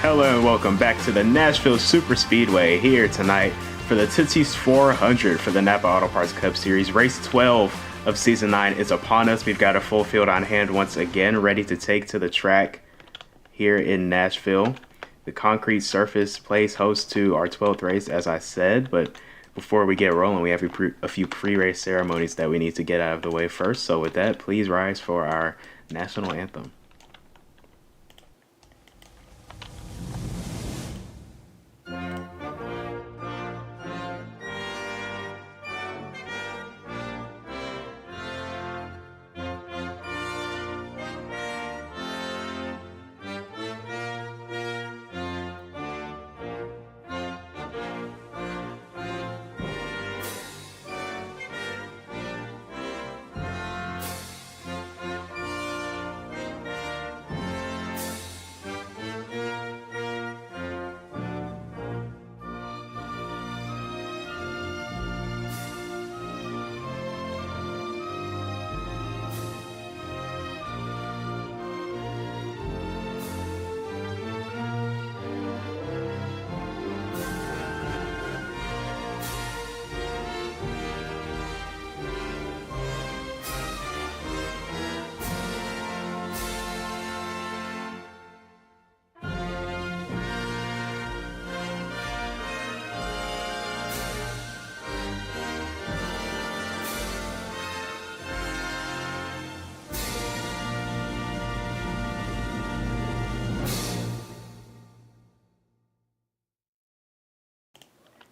Hello and welcome back to the Nashville Superspeedway here tonight for the Tootsie's 400 for the NAPA Auto Parts Cup Series. Race 12 of Season 9 is upon us. We've got a full field on hand once again, ready to take to the track here in Nashville. The concrete surface plays host to our 12th race, as I said, but before we get rolling, we have a few pre-race ceremonies that we need to get out of the way first. So with that, please rise for our national anthem.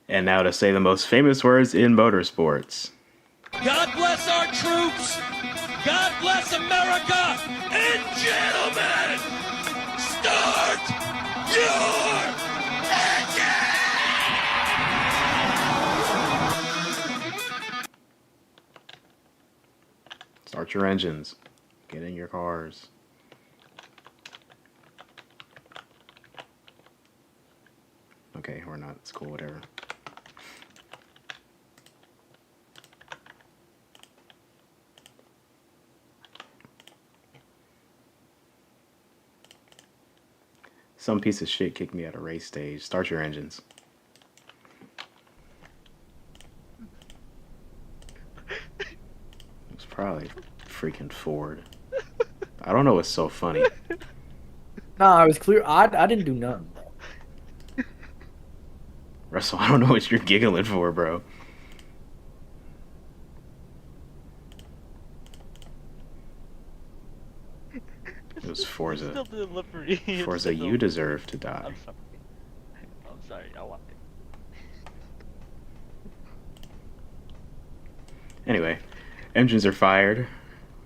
And now to say the most famous words in motorsports. God bless our troops. God bless America. And gentlemen, start your engine. Start your engines. Get in your cars. Okay, we're not. It's cool, whatever. Some piece of shit kicked me at a race stage. Start your engines. It's probably freaking Ford. I don't know what's so funny. Nah, I was clear. I didn't do nothing. Russell, I don't know what you're giggling for, bro. It was Forza. Still delivery. Forza, you deserve to die. I'm sorry. I want it. Anyway, engines are fired.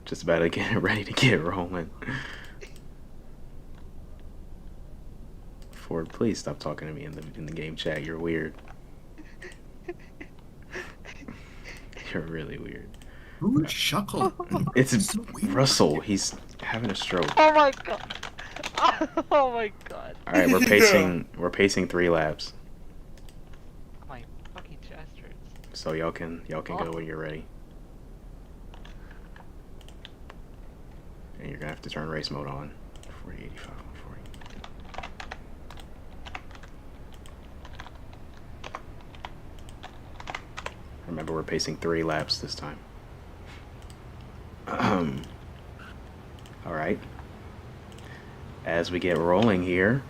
Just about to get ready to get rolling. Ford, please stop talking to me in the game chat. You're weird. You're really weird. Who would chuckle? It's so weird. Russell. He's having a stroke. Oh my god. Oh my god. All right, we're pacing. We're pacing 3 laps. My fucking chest hurts. So y'all can go when you're ready. And you're gonna have to turn race mode on. 40, 85, 140. Remember, we're pacing 3 laps this time. All right. As we get rolling here,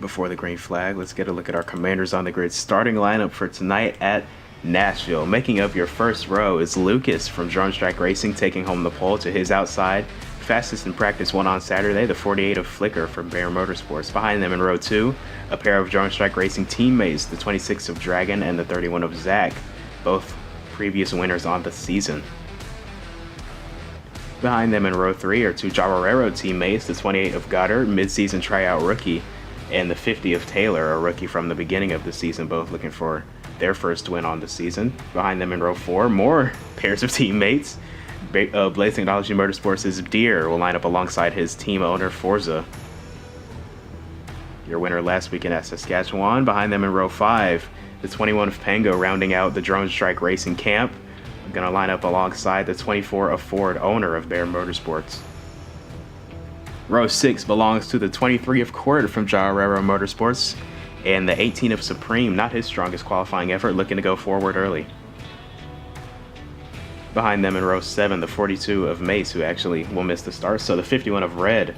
before the green flag, let's get a look at our commanders on the grid. Starting lineup for tonight at Nashville. Making up your first row is Lucas from Drone Strike Racing, taking home the pole to his outside. Fastest in practice won on Saturday, the 48 of Flicker from Bear Motorsports. Behind them in row 2, a pair of Drone Strike Racing teammates, the 26 of Dragon and the 31 of Zach, both previous winners on the season. Behind them in row 3 are 2 Javarero teammates, the 28 of Goddard, mid-season tryout rookie, and the 50 of Taylor, a rookie from the beginning of the season, both looking for their first win on the season. Behind them in row 4, more pairs of teammates. Blaze Technology Motorsports' Deere will line up alongside his team owner, Forza. Your winner last weekend at Saskatchewan. Behind them in row 5, the 21 of Pango rounding out the Drone Strike Racing camp. Going to line up alongside the 24 of Ford, owner of Bear Motorsports. Row 6 belongs to the 23 of Court from Jarrero Motorsports, and the 18 of Supreme, not his strongest qualifying effort, looking to go forward early. Behind them in row 7, the 42 of Mace, who actually will miss the start. So the 51 of Red,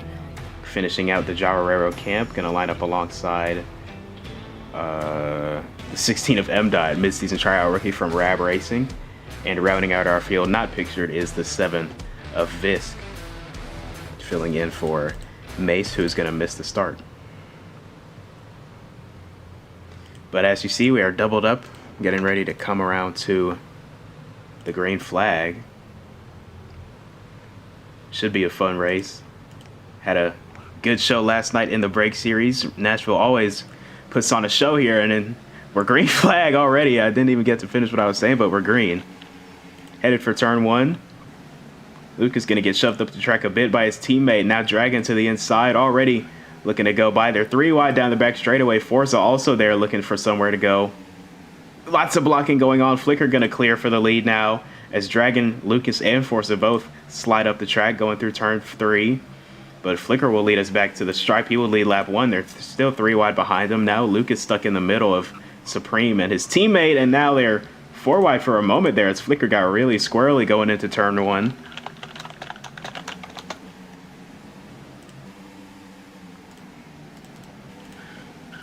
finishing out the Jarrero camp, going to line up alongside the 16 of M-Dot, mid-season tryout rookie from Rab Racing. And rounding out our field, not pictured, is the 7 of Visk, filling in for Mace, who's going to miss the start. But as you see, we are doubled up, getting ready to come around to the green flag. Should be a fun race. Had a good show last night in the break series. Nashville always puts on a show here, and then we're green flag already. I didn't even get to finish what I was saying, but we're green. Headed for turn 1. Luke is going to get shoved up the track a bit by his teammate. Now dragging to the inside, already looking to go by. They're 3 wide down the back straightaway. Forza also there looking for somewhere to go. Lots of blocking going on. Flicker going to clear for the lead now as Dragon, Lucas, and Forza both slide up the track going through turn 3. But Flicker will lead us back to the stripe. He will lead lap 1. They're still 3 wide behind him. Now Lucas stuck in the middle of Supreme and his teammate, and now they're 4 wide for a moment there as Flicker got really squirrely going into turn 1.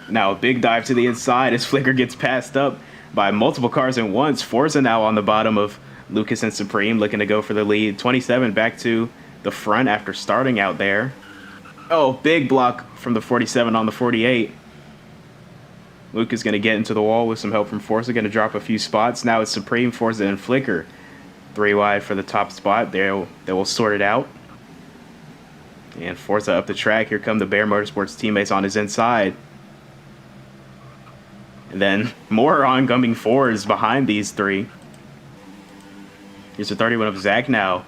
Now a big dive to the inside as Flicker gets passed up by multiple cars at once. Forza now on the bottom of Lucas and Supreme, looking to go for the lead. 27 back to the front after starting out there. Oh, big block from the 47 on the 48. Luke is going to get into the wall with some help from Forza, going to drop a few spots. Now it's Supreme, Forza, and Flicker. 3 wide for the top spot. They will sort it out. And Forza up the track. Here come the Bear Motorsports teammates on his inside. And then more oncoming fours behind these 3. Here's the 31 of Zach now,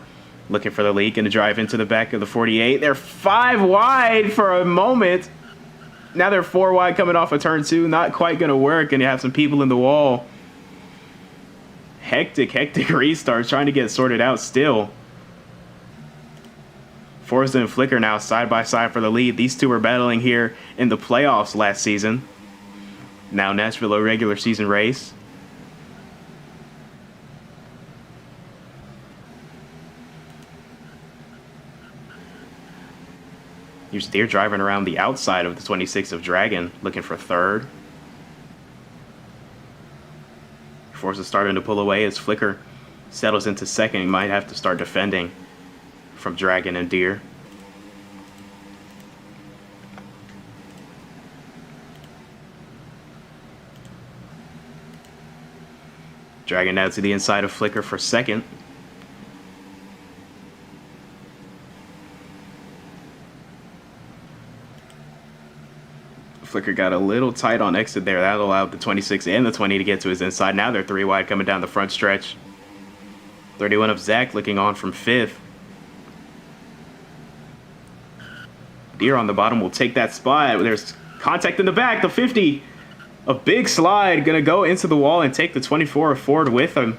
looking for the lead, going to drive into the back of the 48. They're 5 wide for a moment. Now they're 4 wide coming off of turn 2. Not quite going to work, and you have some people in the wall. Hectic restart, trying to get sorted out still. Forza and Flicker now side by side for the lead. These 2 were battling here in the playoffs last season. Now Nashville, a regular season race. Here's Deer driving around the outside of the 26 of Dragon, looking for 3rd. Forza starting to pull away as Flicker settles into 2nd. He might have to start defending from Dragon and Deer. Dragging out to the inside of Flicker for 2nd. Flicker got a little tight on exit there. That allowed the 26 and the 20 to get to his inside. Now they're 3 wide coming down the front stretch. 31 of Zach looking on from 5th. Deer on the bottom will take that spot. There's contact in the back. The 50. A big slide, going to go into the wall and take the 24 of Ford with him.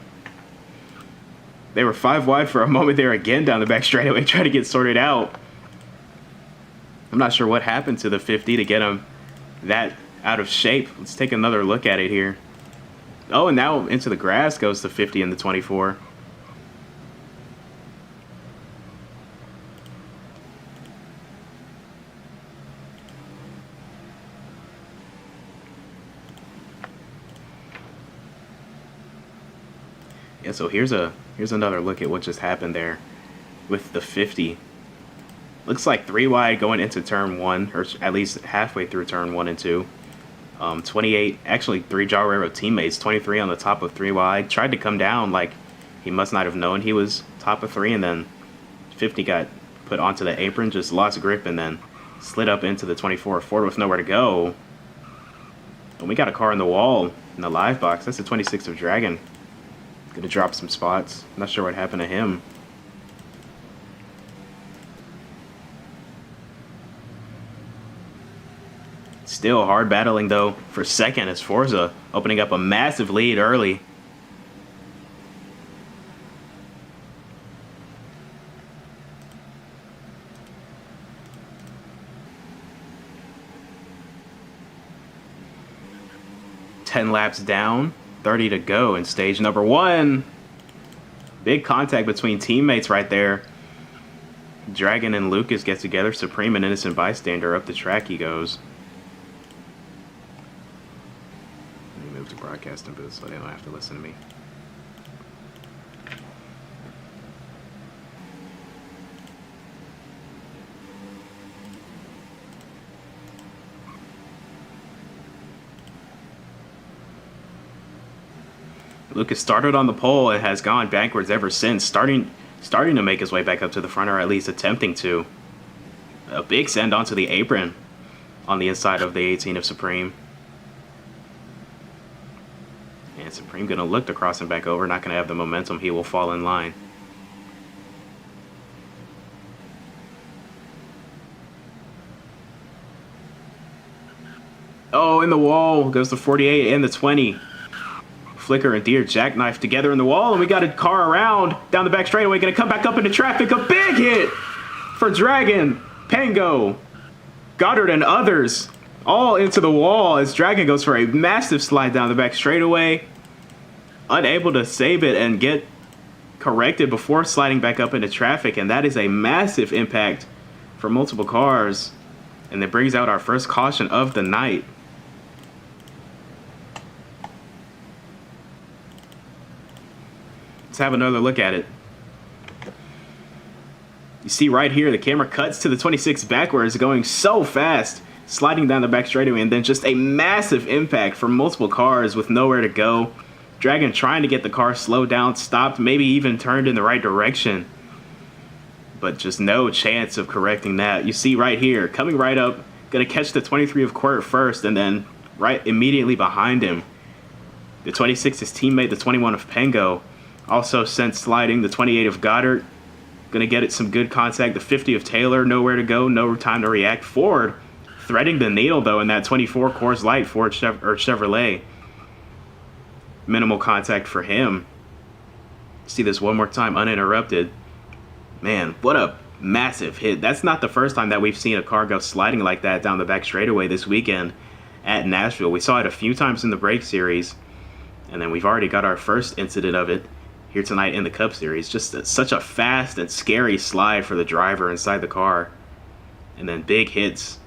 They were 5 wide for a moment there again down the back straightaway, trying to get sorted out. I'm not sure what happened to the 50 to get him that out of shape. Let's take another look at it here. Oh, and now into the grass goes the 50 and the 24. Yeah, so here's another look at what just happened there with the 50. Looks like 3 wide going into turn 1, or at least halfway through turn 1 and 2. 28, actually 3 Jarrero teammates, 23 on the top of 3 wide. Tried to come down like he must not have known he was top of 3, and then 50 got put onto the apron, just lost grip, and then slid up into the 24 Ford with nowhere to go. And we got a car in the wall in the live box. That's the 26 of Dragon. Gonna drop some spots. Not sure what happened to him. Still hard battling though for 2nd as Forza opening up a massive lead early. 10 laps down, 30 to go in stage number 1. Big contact between teammates right there. Dragon and Lucas get together. Supreme and Innocent Bystander up the track he goes. Let me move to broadcasting booth so they don't have to listen to me. Lucas started on the pole and has gone backwards ever since, starting to make his way back up to the front, or at least attempting to. A big send onto the apron on the inside of the 18 of Supreme. And Supreme going to look to cross him back over, not going to have the momentum. He will fall in line. Oh, in the wall goes the 48 and the 20. Flicker and Deer jackknife together in the wall, and we got a car around down the back straightaway, gonna come back up into traffic. A big hit for Dragon, Pango, Goddard, and others all into the wall as Dragon goes for a massive slide down the back straightaway, unable to save it and get corrected before sliding back up into traffic, and that is a massive impact for multiple cars, and it brings out our first caution of the night. Let's have another look at it. You see right here, the camera cuts to the 26 backwards, going so fast, sliding down the back straightaway, and then just a massive impact for multiple cars with nowhere to go. Dragon trying to get the car slowed down, stopped, maybe even turned in the right direction, but just no chance of correcting that. You see right here, coming right up, gonna catch the 23 of Quirt first, and then right immediately behind him, the 26 is teammate, the 21 of Pengo. Also sent sliding, the 28 of Goddard. Gonna get it some good contact. The 50 of Taylor, nowhere to go, no time to react. Ford threading the needle, though, in that 24 Coors Light Ford Chevrolet. Minimal contact for him. See this one more time, uninterrupted. Man, what a massive hit. That's not the first time that we've seen a car go sliding like that down the back straightaway this weekend at Nashville. We saw it a few times in the Break Series, and then we've already got our first incident of it here tonight in the Cup Series. Just such a fast and scary slide for the driver inside the car. And then big hits.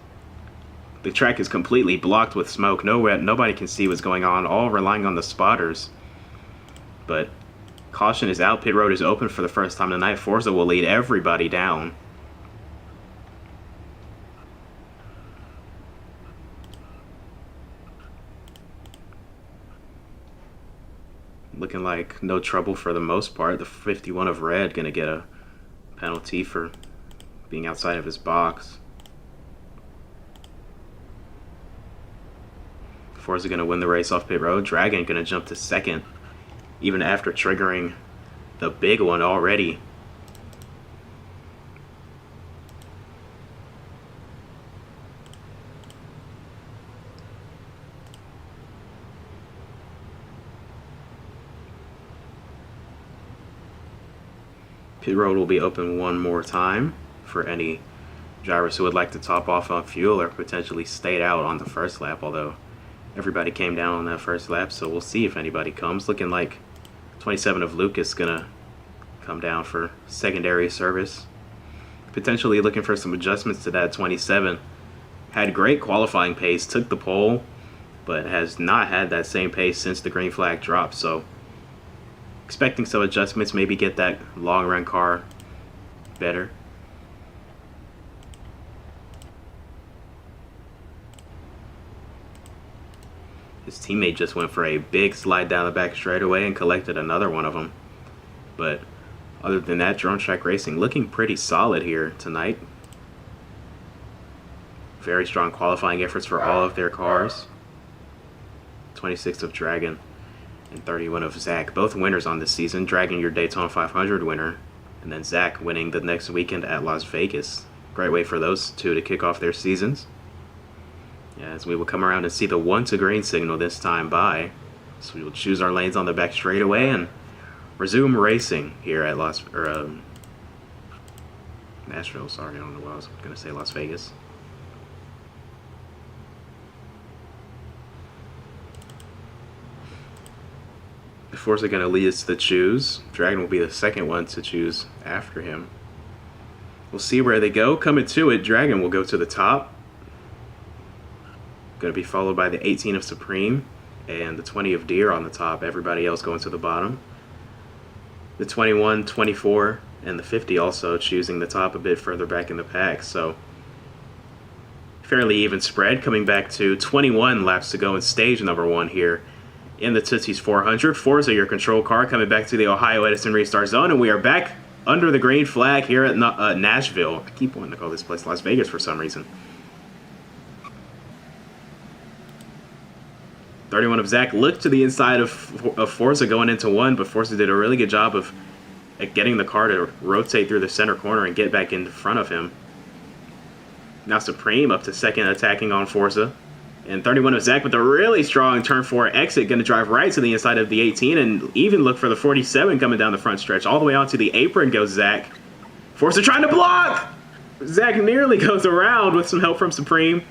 The track is completely blocked with smoke. Nobody can see what's going on, all relying on the spotters. But caution is out. Pit road is open for the first time tonight. Forza will lead everybody down. Looking like no trouble for the most part. The 51 of Red gonna get a penalty for being outside of his box. Forza gonna win the race off pit road. Dragon gonna jump to second, even after triggering the big one already. Pit road will be open one more time for any drivers who would like to top off on fuel or potentially stay out on the first lap, although everybody came down on that first lap, so we'll see if anybody comes. Looking like 27 of Lucas gonna come down for secondary service. Potentially looking for some adjustments to that 27. Had great qualifying pace, took the pole, but has not had that same pace since the green flag dropped, so expecting some adjustments, maybe get that long run car better. His teammate just went for a big slide down the back straightaway and collected another one of them. But other than that, Drone Track Racing looking pretty solid here tonight. Very strong qualifying efforts for all of their cars. 26 of Dragon and 31 of Zach, both winners on this season. Dragon, your Daytona 500 winner, and then Zach winning the next weekend at Las Vegas. Great way for those two to kick off their seasons. As we will come around and see the 1 to green signal this time by. So we will choose our lanes on the back straightaway and resume racing here at Nashville. Sorry, I don't know what I was going to say, Las Vegas. Forza going to lead us to the choose. Dragon will be the second one to choose after him. We'll see where they go. Coming to it, Dragon will go to the top. Going to be followed by the 18 of Supreme and the 20 of Deer on the top. Everybody else going to the bottom. The 21, 24, and the 50 also choosing the top a bit further back in the pack. So fairly even spread. Coming back to 21 laps to go in stage number 1 here in the Tootsie's 400. Forza, your control car, coming back to the Ohio Edison restart zone, and we are back under the green flag here at Nashville. I keep wanting to call this place Las Vegas for some reason. 31 of Zach looked to the inside of Forza going into 1, but Forza did a really good job of getting the car to rotate through the center corner and get back in front of him. Now Supreme up to second, attacking on Forza. And 31 of Zach with a really strong turn 4 exit, going to drive right to the inside of the 18 and even look for the 47 coming down the front stretch. All the way onto the apron goes Zach. Forza trying to block! Zach nearly goes around with some help from Supreme.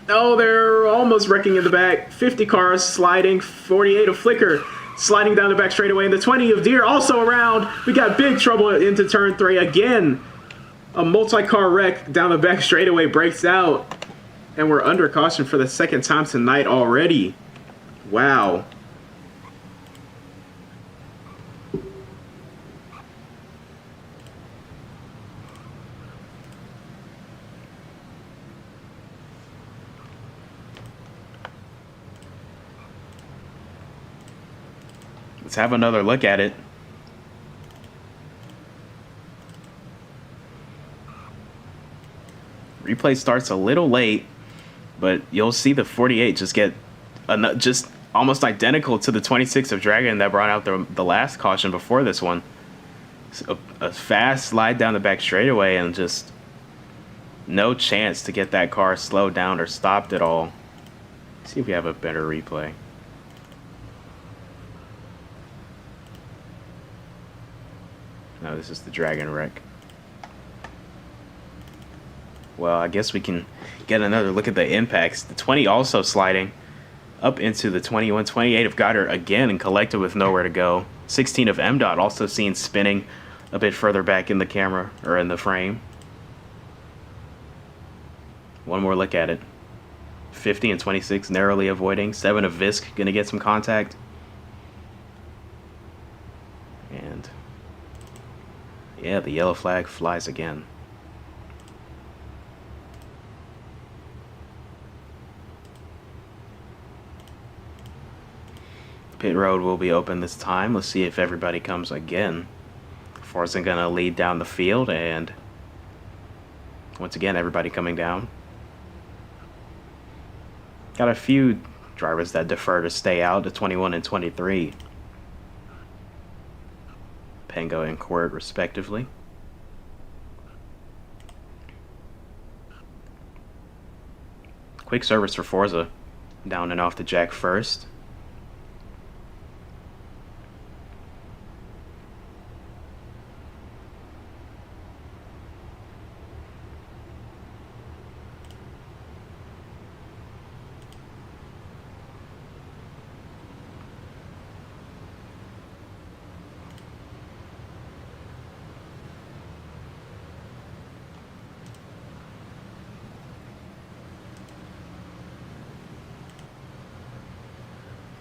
Oh, they're almost wrecking in the back. 50 cars sliding, 48 of Flicker sliding down the back straightaway, and the 20 of Deer also around. We got big trouble into turn 3 again. A multi-car wreck down the back straightaway breaks out, and we're under caution for the second time tonight already. Wow. Let's have another look at it. Replay starts a little late, but you'll see the 48 just get just almost identical to the 26 of Dragon that brought out the last caution before this one. A fast slide down the back straightaway and just no chance to get that car slowed down or stopped at all. Let's see if we have a better replay. No, this is the Dragon wreck. Well, I guess we can get another look at the impacts. The 20 also sliding up into the 21. 28 of Goddard again and collected with nowhere to go. 16 of M-Dot also seen spinning a bit further back in the camera or in the frame. One more look at it. 50 and 26 narrowly avoiding. 7 of Visk going to get some contact. And yeah, the yellow flag flies again. Pit road will be open this time. Let's see if everybody comes again. Forza gonna lead down the field, and once again everybody coming down. Got a few drivers that defer to stay out, the 21 and 23. Pango and Quirt respectively. Quick service for Forza. Down and off the jack first.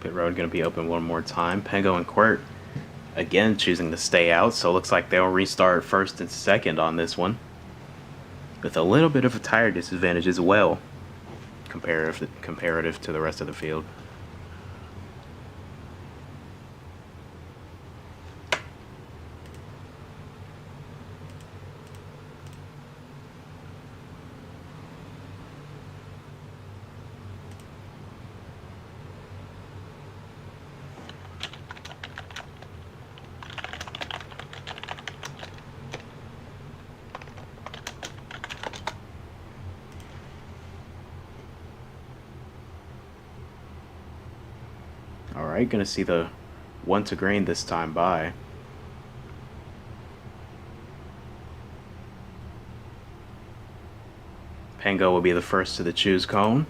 Pit road going to be open one more time. Pango and Quirt again choosing to stay out, so it looks like they'll restart first and second on this one, with a little bit of a tire disadvantage as well, comparative to the rest of the field. Alright, gonna see the one to green this time by. Pango will be the first to the choose cone.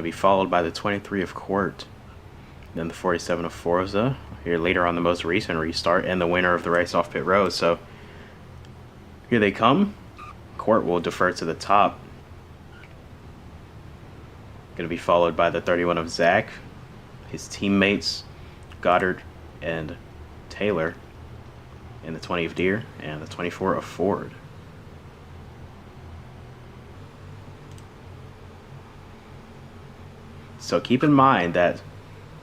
to be followed by the 23 of Court. Then the 47 of Forza. Here later on the most recent restart. And the winner of the race off pit road. So here they come. Court will defer to the top. Going to be followed by the 31 of Zach. His teammates, Goddard and Taylor. And the 20 of Deere. And the 24 of Ford. So keep in mind that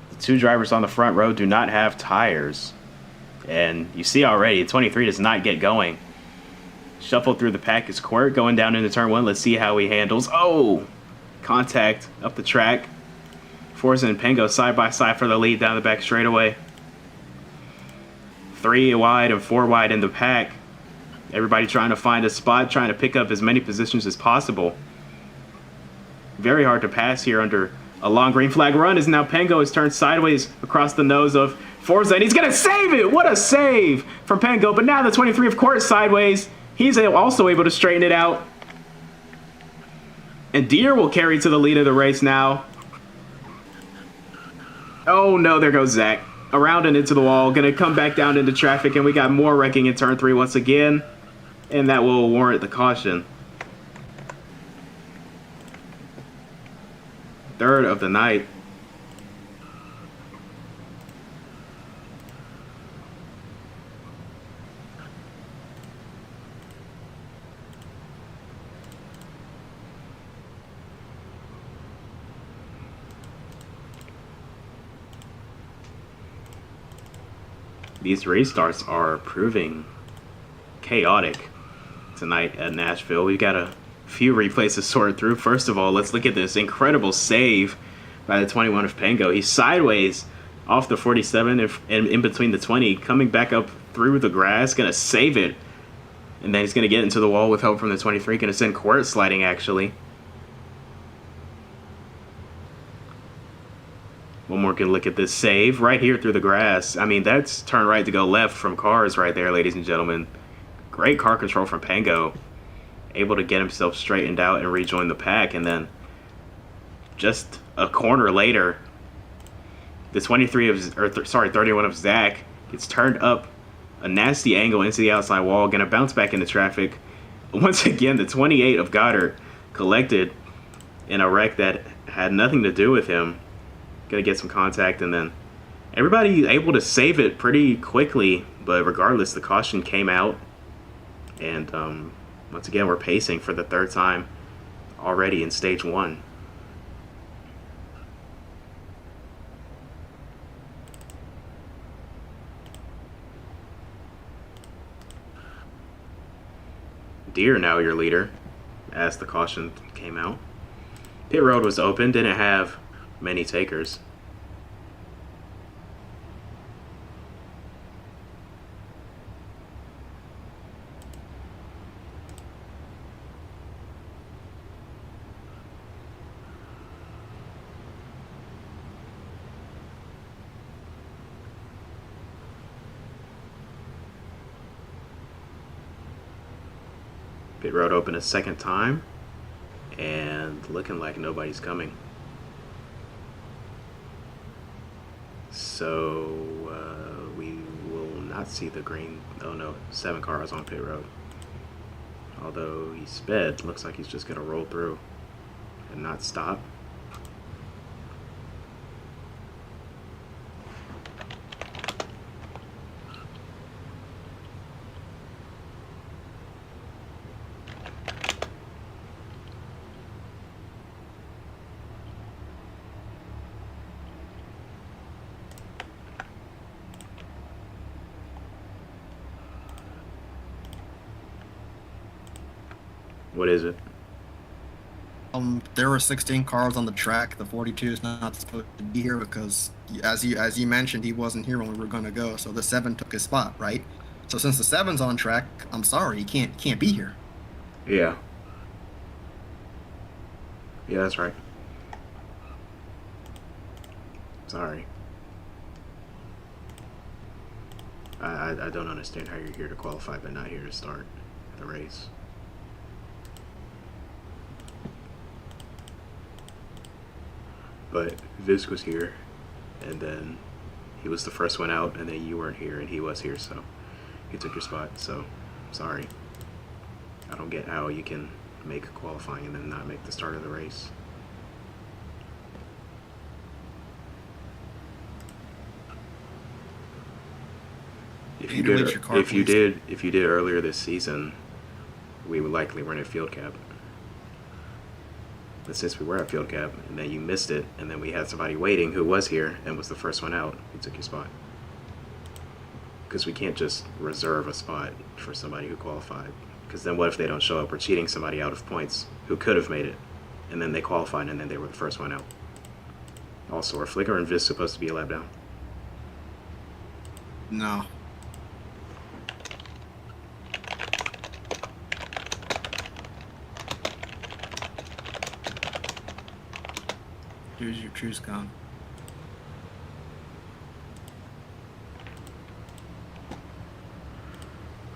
the two drivers on the front row do not have tires. And you see already, 23 does not get going. Shuffled through the pack is Court going down into turn 1. Let's see how he handles. Oh! Contact up the track. Forza and Pengo side by side for the lead down the back straightaway. 3 wide and 4 wide in the pack. Everybody trying to find a spot, trying to pick up as many positions as possible. Very hard to pass here under a long green flag run, as now Pengo is turned sideways across the nose of Forza, and he's going to save it! What a save from Pengo, but now the 23 of Court sideways. He's also able to straighten it out. And Deere will carry to the lead of the race now. Oh no, there goes Zach. Around and into the wall, going to come back down into traffic, and we got more wrecking in turn 3 once again. And that will warrant the caution. Third of the night. These restarts are proving chaotic tonight at Nashville. We've got a few replays to sort through. First of all, let's look at this incredible save by the 21 of Pengo. He's sideways off the 47 and in between the 20, coming back up through the grass, going to save it. And then he's going to get into the wall with help from the 23, going to send Court sliding, actually. One more good look at this save right here through the grass. I mean, that's turn right to go left from cars right there, ladies and gentlemen. Great car control from Pengo. Able to get himself straightened out and rejoin the pack. And then just a corner later, the 31 of Zach gets turned up a nasty angle into the outside wall. Going to bounce back into traffic. Once again, the 28 of Goddard collected in a wreck that had nothing to do with him. Gonna get some contact, and then everybody able to save it pretty quickly, but regardless, the caution came out, and once again we're pacing for the third time already in stage 1. Deere now your leader as the caution came out. Pit road was open, didn't have many takers. Pit road open a second time, and looking like nobody's coming. So we will not see the green. Oh no, 7 cars on pit road. Although he sped, looks like he's just gonna roll through and not stop. What is it? There were 16 cars on the track. The 42 is not supposed to be here because, as you mentioned, he wasn't here when we were going to go. So the 7 took his spot, right? So since the 7's on track, I'm sorry, he can't be here. Yeah. Yeah, that's right. Sorry. I don't understand how you're here to qualify but not here to start the race. But Viz was here, and then he was the first one out, and then you weren't here, and he was here, so he took your spot. So, sorry. I don't get how you can make qualifying and then not make the start of the race. If you did, if you did earlier this season, we would likely run a field cap. But since we were at field cap, and then you missed it, and then we had somebody waiting who was here and was the first one out, who took your spot. Because we can't just reserve a spot for somebody who qualified. Because then what if they don't show up? We're cheating somebody out of points who could have made it, and then they qualified, and then they were the first one out. Also, are Flicker and Viz supposed to be a lap down? No. Here's your truce gun.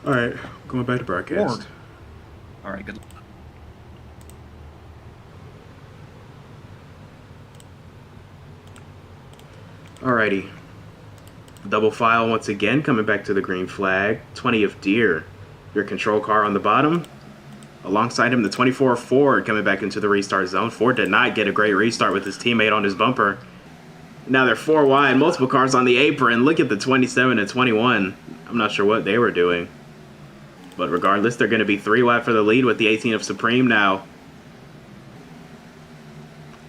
All right, going back to broadcast. Ford. All right, good. Alrighty. Double file once again, coming back to the green flag. 20 of Deere, your control car on the bottom. Alongside him, the 24 Ford coming back into the restart zone. Ford did not get a great restart with his teammate on his bumper. Now they're 4 wide, multiple cars on the apron. Look at the 27 and 21. I'm not sure what they were doing. But regardless, they're going to be 3 wide for the lead with the 18 of Supreme now.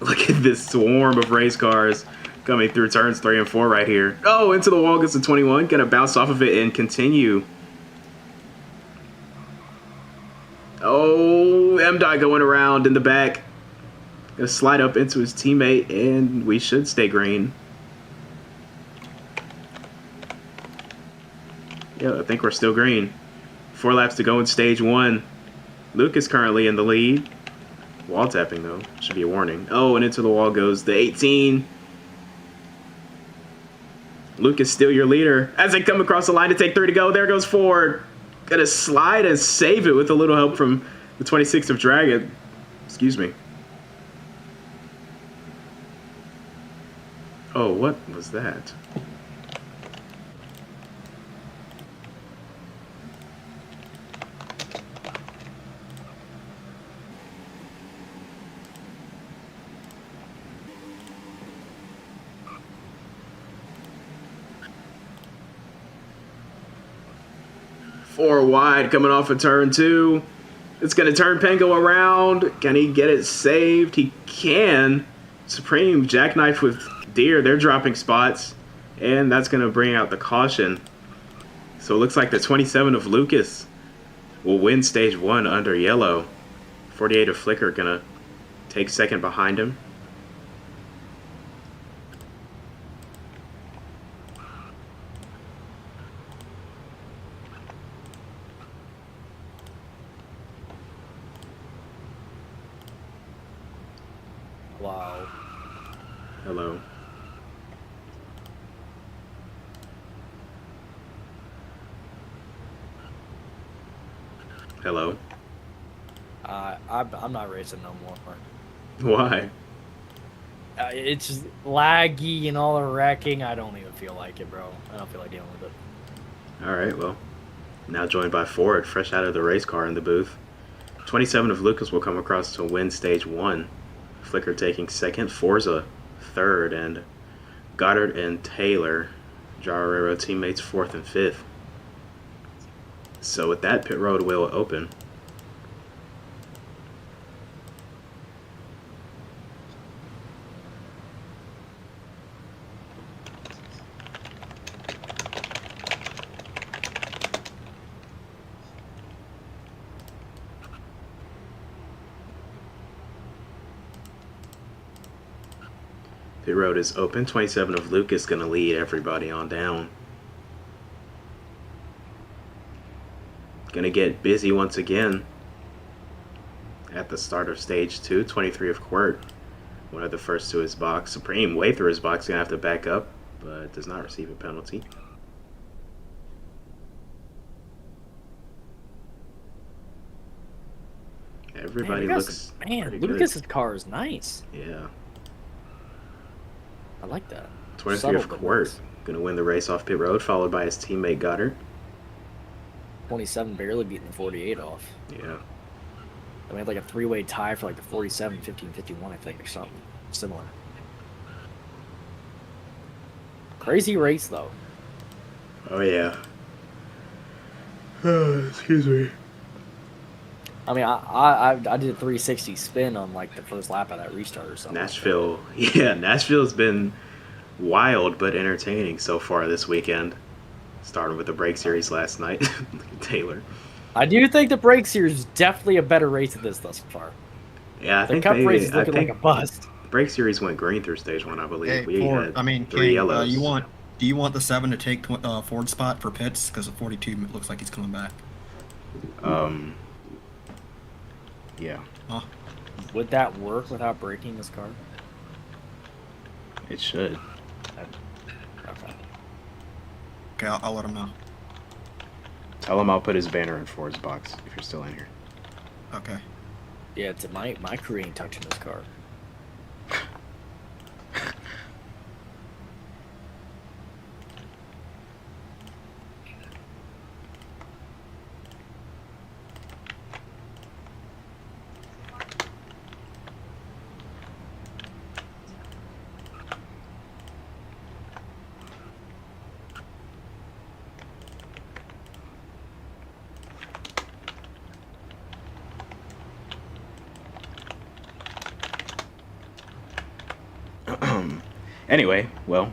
Look at this swarm of race cars coming through turns 3 and 4 right here. Oh, into the wall gets the 21. Going to bounce off of it and continue. Oh, M-Dot going around in the back. Gonna slide up into his teammate, and we should stay green. Yeah, I think we're still green. 4 laps to go in stage 1. Luke is currently in the lead. Wall tapping, though. Should be a warning. Oh, and into the wall goes the 18. Luke is still your leader. As they come across the line to take 3 to go, there goes Ford. Gonna slide and save it with a little help from the 26 of Dragon. Excuse me. Oh, what was that? Four wide coming off of turn 2. It's going to turn Pango around. Can he get it saved? He can. Supreme jackknife with Deere. They're dropping spots. And that's going to bring out the caution. So it looks like the 27 of Lucas will win stage 1 under yellow. 48 of Flicker going to take second behind him. Wow. Hello. Hello. I'm not racing no more. Why? It's just laggy and all the wrecking. I don't even feel like it, bro. I don't feel like dealing with it. Alright, well. Now joined by Ford, fresh out of the race car in the booth. 27 of Lucas will come across to win stage 1. Flicker taking second, Forza third, and Goddard and Taylor, Jarrero teammates 4th and 5th. So with that, pit road will open. Pit road is open. 27 of Lucas going to lead everybody on down. Going to get busy once again at the start of stage 2. 23 of Quirt, one of the first to his box. Supreme way through his box, going to have to back up, but does not receive a penalty. Everybody looks Man, pretty Lucas's good. car is nice. Yeah. I like that. 23 Subtle of but Quirt. nice. Going to win the race off pit road, followed by his teammate Goddard. 27 barely beating the 48 off. Yeah. We had like a three-way tie for like the 47, 15, 51, I think, or something similar. Crazy race, though. Oh, yeah. Excuse me. I mean, I did a 360 spin on like the first lap of that restart or something. Nashville. Yeah, Nashville's been wild but entertaining so far this weekend. Starting with the break series last night. Taylor. I do think the break series is definitely a better race than this thus far. Yeah, I The think cup they, race is I looking think like a bust. break series went green through stage 1, I believe. Hey, We Ford, had I mean, 3 King, yellows. do you want the 7 to take Ford's spot for pits? Because the 42 looks like he's coming back. Yeah, Huh? Would that work without breaking this car? it should. Okay. Okay, I'll let him know. Tell him I'll put his banner in Ford's box if you're still in here. Okay. Yeah, it's my crew ain't touching this car. Anyway, well,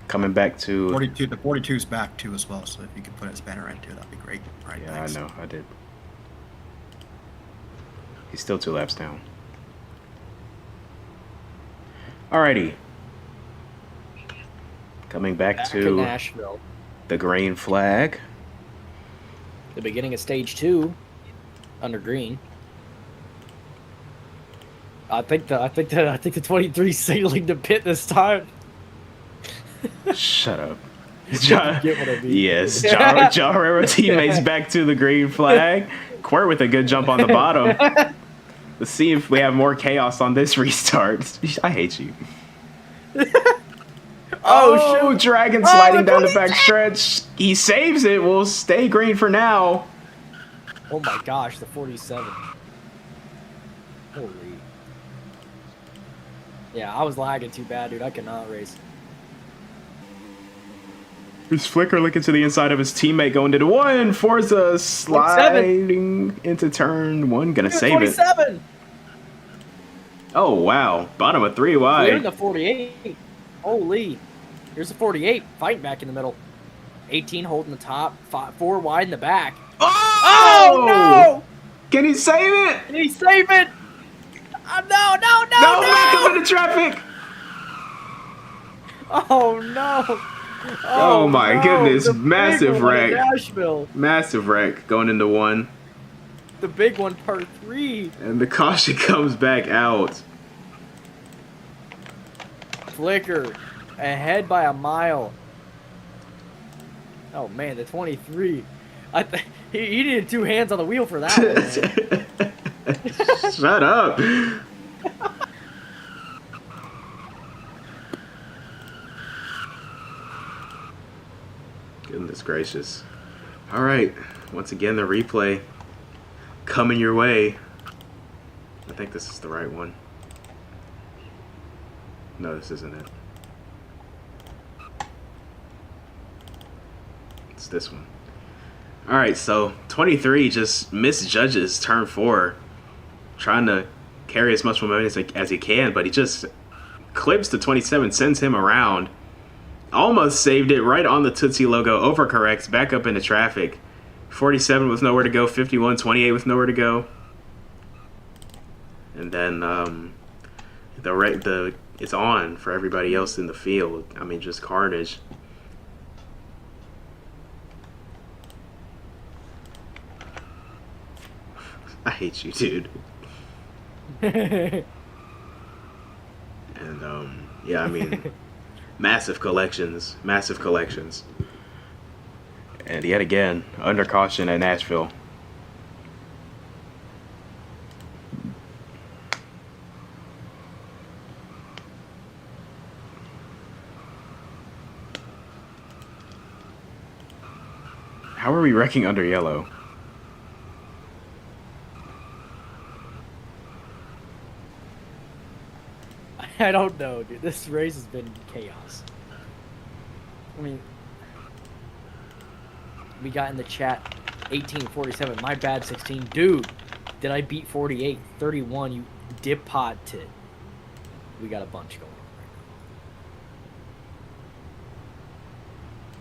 coming back to 42. The 42's back too as well. So if you could put his banner in too, that'd be great. All right. yeah, Thanks. I know, I did. He's still 2 laps down. Alrighty. Coming back Back in to Nashville. the green flag. The beginning of stage 2 under green. I think the 23 sailing to pit this time. Shut up. John, Get what I mean. yes, John Herrera teammates back to the green flag. Quirt with a good jump on the bottom. Let's see if we have more chaos on this restart. I hate you. Oh, shoot. Dragon sliding down the back stretch. He saves it. We'll stay green for now. Oh my gosh, the 47. Holy. Yeah, I was lagging too bad, dude. I cannot race. His flicker looking to the inside of his teammate going to the 1. Forza sliding into turn 1. Gonna save 27. it. Oh, wow. Bottom of 3 We're in wide. the 48. Holy. Here's the 48. Fighting back in the middle. 18 holding the top. 4 wide in the back. Oh! No! Can he save it? Did he save it? Oh, no! No, back up in the traffic. Oh, no. Oh my no. goodness. The big Massive one in wreck. Nashville. Massive wreck going into 1. The big one, part 3. And the caution comes back out. Flicker. Ahead by a mile. Oh, man, the 23. He needed 2 hands on the wheel for that one, man. Shut up. Goodness gracious. All right. Once again, the replay coming your way. I think this is the right one. No, this isn't it. It's this one. All right, so 23 just misjudges turn 4, trying to carry as much momentum as he can, but he just clips the 27, sends him around. Almost saved it right on the Tootsie logo, overcorrects, back up into traffic. 47 with nowhere to go, 51, 28 with nowhere to go. And then it's on for everybody else in the field. I mean, just carnage. I hate you, dude. And yeah, I mean, massive collections. And yet again, under caution at Nashville. How are we wrecking under yellow? I don't know, dude. This race has been chaos. I mean, we got in the chat 1847. My bad, 16. Dude, did I beat 48? 31, you dip pod tit. We got a bunch going on right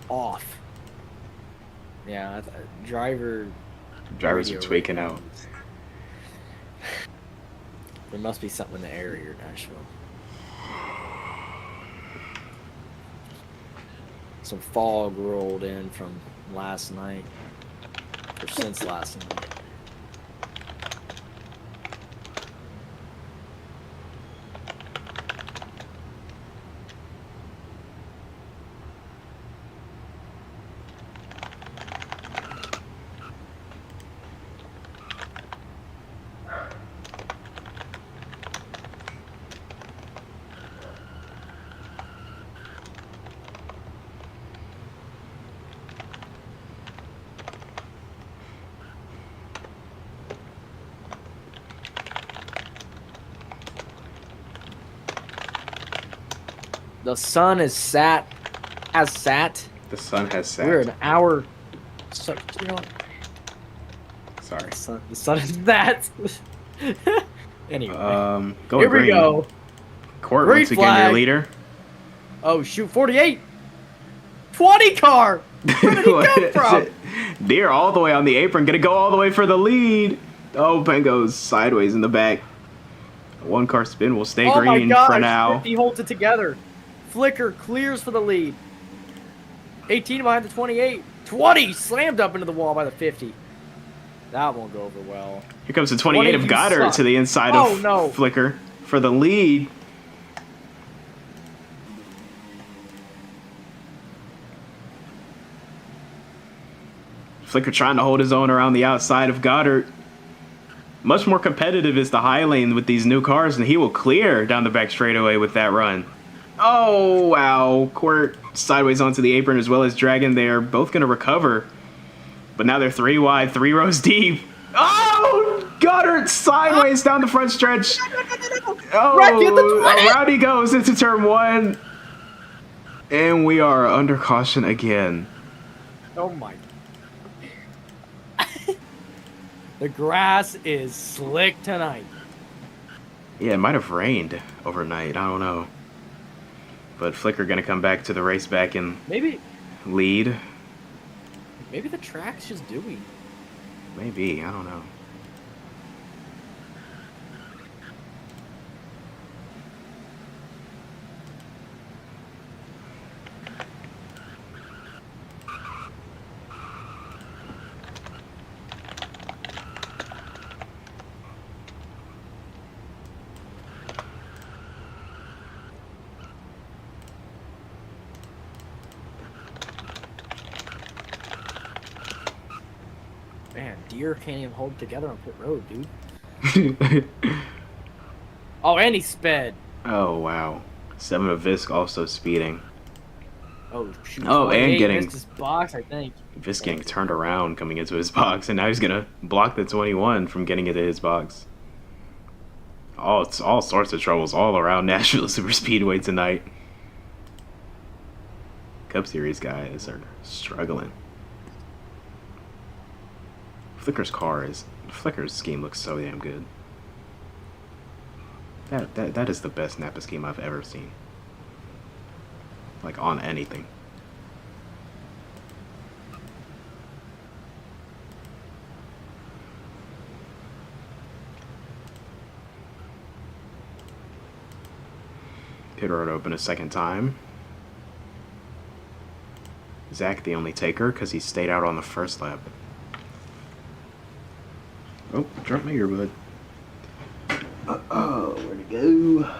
now. Off. Yeah, driver. Drivers are radio tweaking right out. There must be something in the air here, Nashville. Some fog rolled in from last night, or since last night. The sun has sat. The sun has set. We're an hour. So, you know, Sorry. the sun is that. Anyway, Going here we green. go. Court Green once again your flag. leader. Oh shoot, 48. 20 car. Where did he come from? Deer all the way on the apron, gonna go all the way for the lead. Oh, Ben goes sideways in the back. One car spin will stay Oh my green gosh, for now. 50 holds it together. Flicker clears for the lead. 18 behind the 28. 20 slammed up into the wall by the 50. That won't go over well. Here comes the 28 of 20, you Goddard suck. to the inside Oh, of no. Flicker for the lead. Flicker trying to hold his own around the outside of Goddard. Much more competitive is the high lane with these new cars, and he will clear down the back straightaway with that run. Oh, wow. Court sideways onto the apron as well as Dragon. They are both going to recover. But now they're 3 wide, 3 rows deep. Oh! Goddard sideways down the front stretch. Oh, around he goes into turn 1. And we are under caution again. Oh my. The grass is slick tonight. Yeah, it might have rained overnight. I don't know. But Flicker going to come back to the race back and Maybe lead. the track's just dewy. Maybe. I don't know. Man, deer can't even hold together on pit road, dude. Oh, and he sped. Oh, wow. 7 of Visk also speeding. Oh, shoot. Oh, and 28 getting- missed his box, I think. Visk getting turned around coming into his box, and now he's going to block the 21 from getting into his box. Oh, it's all sorts of troubles all around Nashville Superspeedway tonight. Cup Series guys are struggling. Flicker's scheme looks so damn good. That is the best NAPA scheme I've ever seen. Like on anything. Pit road open a second time. Zach the only taker because he stayed out on the first lap. Oh, drop my earbud. Oh, where'd it go?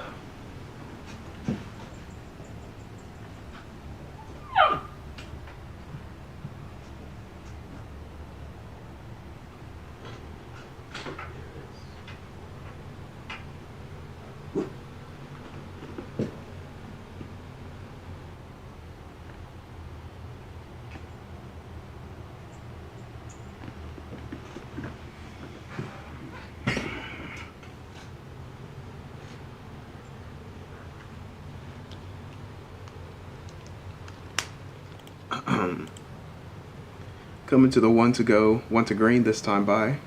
Coming to the one to go, one to green this time by.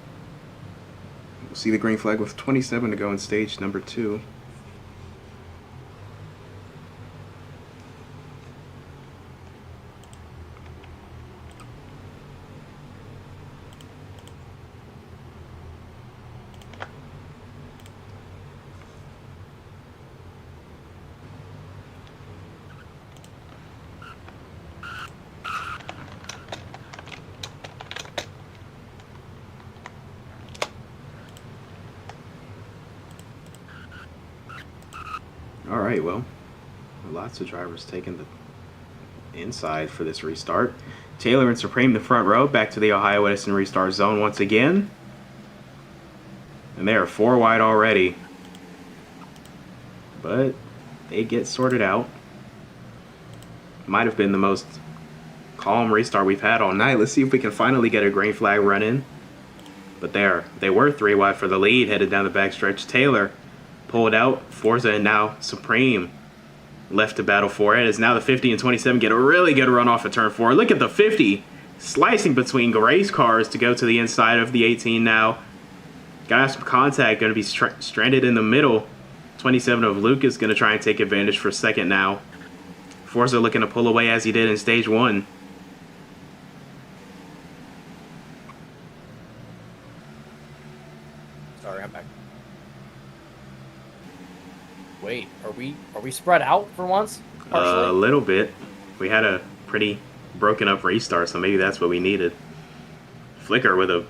We'll see the green flag with 27 to go in stage number 2. Alright, well, lots of drivers taking the inside for this restart. Taylor and Supreme, the front row, back to the Ohio Edison restart zone once again. And they are 4 wide already. But they get sorted out. Might have been the most calm restart we've had all night. Let's see if we can finally get a green flag run in. But they were 3 wide for the lead, headed down the backstretch. Taylor pulled out. Forza and now Supreme left to battle for it. As now the 50 and 27 get a really good run off of turn 4. Look at the 50 slicing between race cars to go to the inside of the 18 now. Gonna have some contact, gonna be stranded in the middle. 27 of Luke is gonna try and take advantage for second now. Forza looking to pull away as he did in stage 1. Sorry, I'm back. Wait, are we spread out for once? A little bit. We had a pretty broken up restart, so maybe that's what we needed. Flicker with a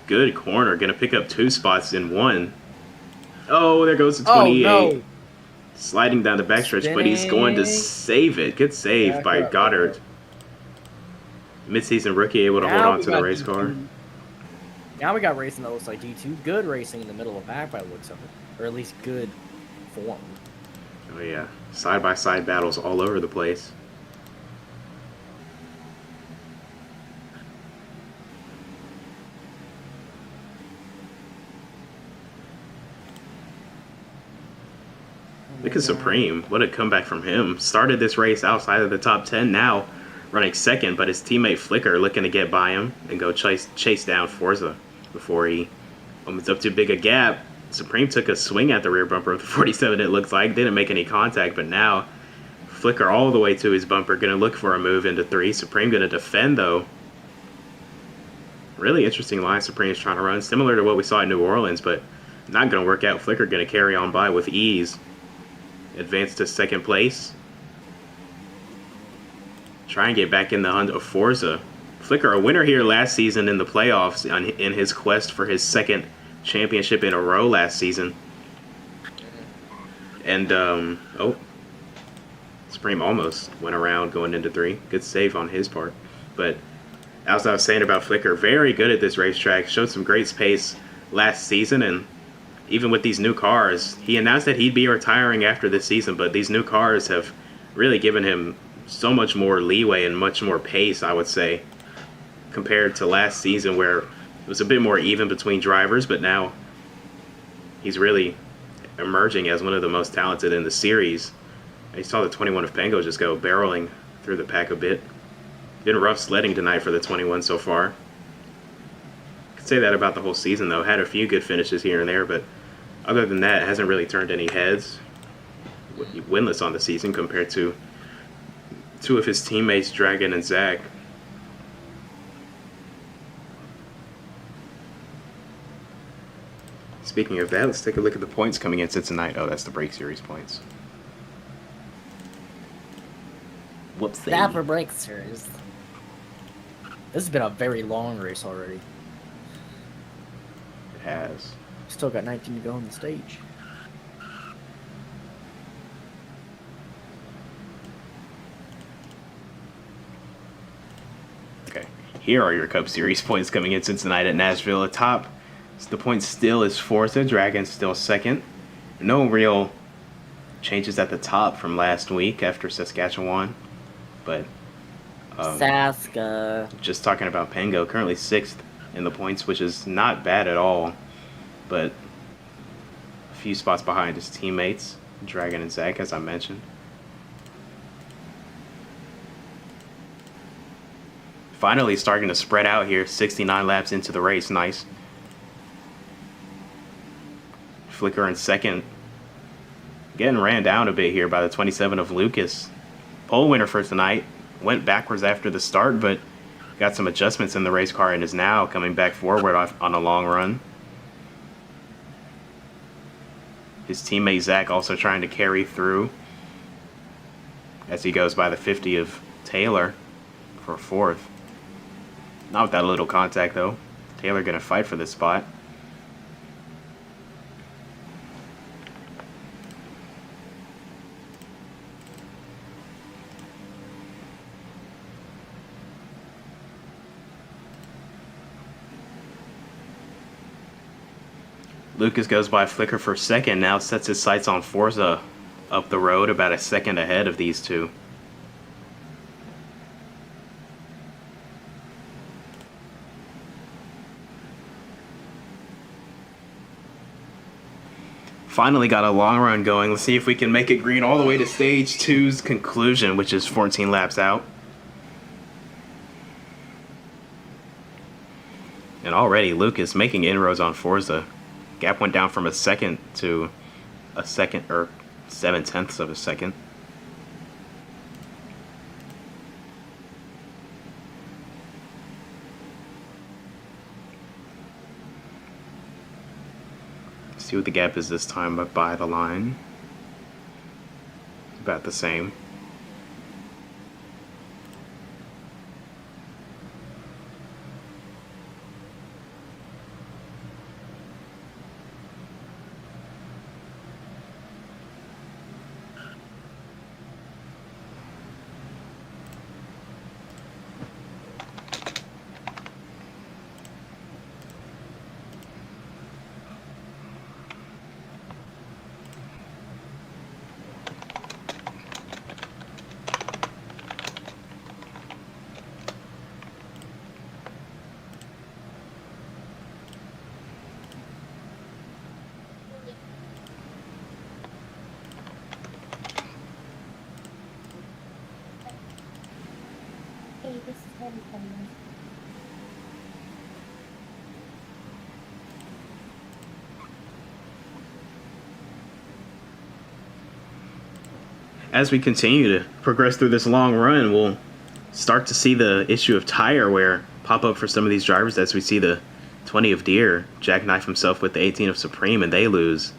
good corner, gonna pick up 2 spots in 1. Oh, there goes the 28. Oh, no. Sliding down the backstretch, but he's going to save it. Good save by Goddard. Midseason rookie able to hold on to the race car. Now we got racing that looks like D2. Good racing in the middle of back by the looks of it. Or at least good form. Oh yeah, side-by-side battles all over the place. Look at Supreme. What a comeback from him. Started this race outside of the top 10, now running second, but his teammate Flicker looking to get by him and go chase down Forza before he opens up too big a gap. Supreme took a swing at the rear bumper of the 47, it looks like. Didn't make any contact, but now Flicker all the way to his bumper. Going to look for a move into 3. Supreme going to defend, though. Really interesting line Supreme's trying to run. Similar to what we saw in New Orleans, but not going to work out. Flicker going to carry on by with ease. Advance to second place. Try and get back in the hunt of Forza. Flicker, a winner here last season in the playoffs in his quest for his second championship in a row last season. And Supreme almost went around going into 3. Good save on his part. But as I was saying about Flicker, very good at this racetrack. Showed some great pace last season, and even with these new cars, he announced that he'd be retiring after this season, but these new cars have really given him so much more leeway and much more pace, I would say, compared to last season where it was a bit more even between drivers, but now he's really emerging as one of the most talented in the series. I saw the 21 of Pango just go barreling through the pack a bit. Been rough sledding tonight for the 21 so far. Could say that about the whole season, though. Had a few good finishes here and there, but other than that, hasn't really turned any heads. Winless on the season compared to 2 of his teammates, Dragon and Zach. Speaking of that, let's take a look at the points coming into tonight. Oh, that's the Break Series points. Whoops. That for Break Series. This has been a very long race already. It has. Still got 19 to go on the stage. Okay, here are your Cup Series points coming into tonight at Nashville. Atop, the point still is Forza. Dragon still second. No real changes at the top from last week after Saskatchewan, but Saska. Just talking about Pango, currently 6th in the points, which is not bad at all, but a few spots behind his teammates, Dragon and Zach, as I mentioned. finally starting to spread out here. 69 laps into the race. Nice. Flicker in second. Getting ran down a bit here by the 27 of Lucas. Pole winner for tonight. Went backwards after the start, but got some adjustments in the race car and is now coming back forward on a long run. His teammate Zach also trying to carry through as he goes by the 50 of Taylor for fourth. Not with that little contact though. Taylor gonna fight for this spot. Lucas goes by Flicker for second, now sets his sights on Forza up the road, about a second ahead of these two. Finally got a long run going. Let's see if we can make it green all the way to stage 2's conclusion, which is 14 laps out. And already Lucas making inroads on Forza. Gap went down from a second to a second, or 7/10 of a second. See what the gap is this time, but by the line. About the same. This is heavy coming. As we continue to progress through this long run, we'll start to see the issue of tire wear pop up for some of these drivers, as we see the 20 of Deere jackknife himself with the 18 of Supreme, and they lose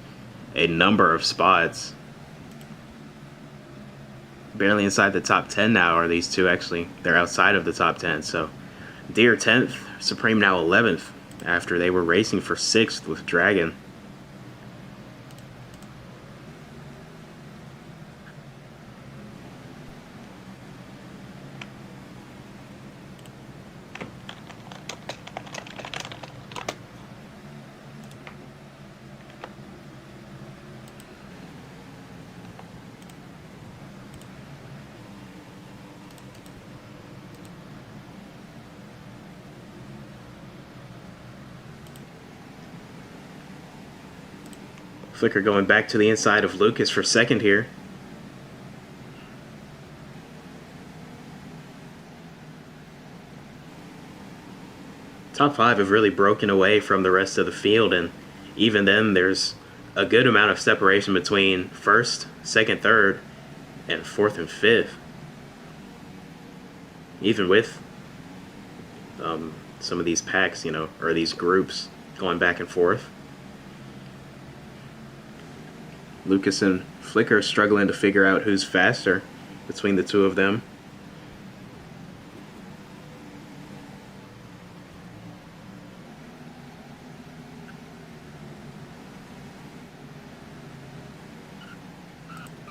a number of spots. Barely inside the top 10 now are these two. Actually, they're outside of the top 10. So Deere 10th, Supreme now 11th, after they were racing for 6th with Dragon. Flicker going back to the inside of Lucas for second here. Top 5 have really broken away from the rest of the field, and even then there's a good amount of separation between first, second, third, and fourth and fifth. Even with some of these packs, or these groups going back and forth. Lucas and Flicker struggling to figure out who's faster between the two of them.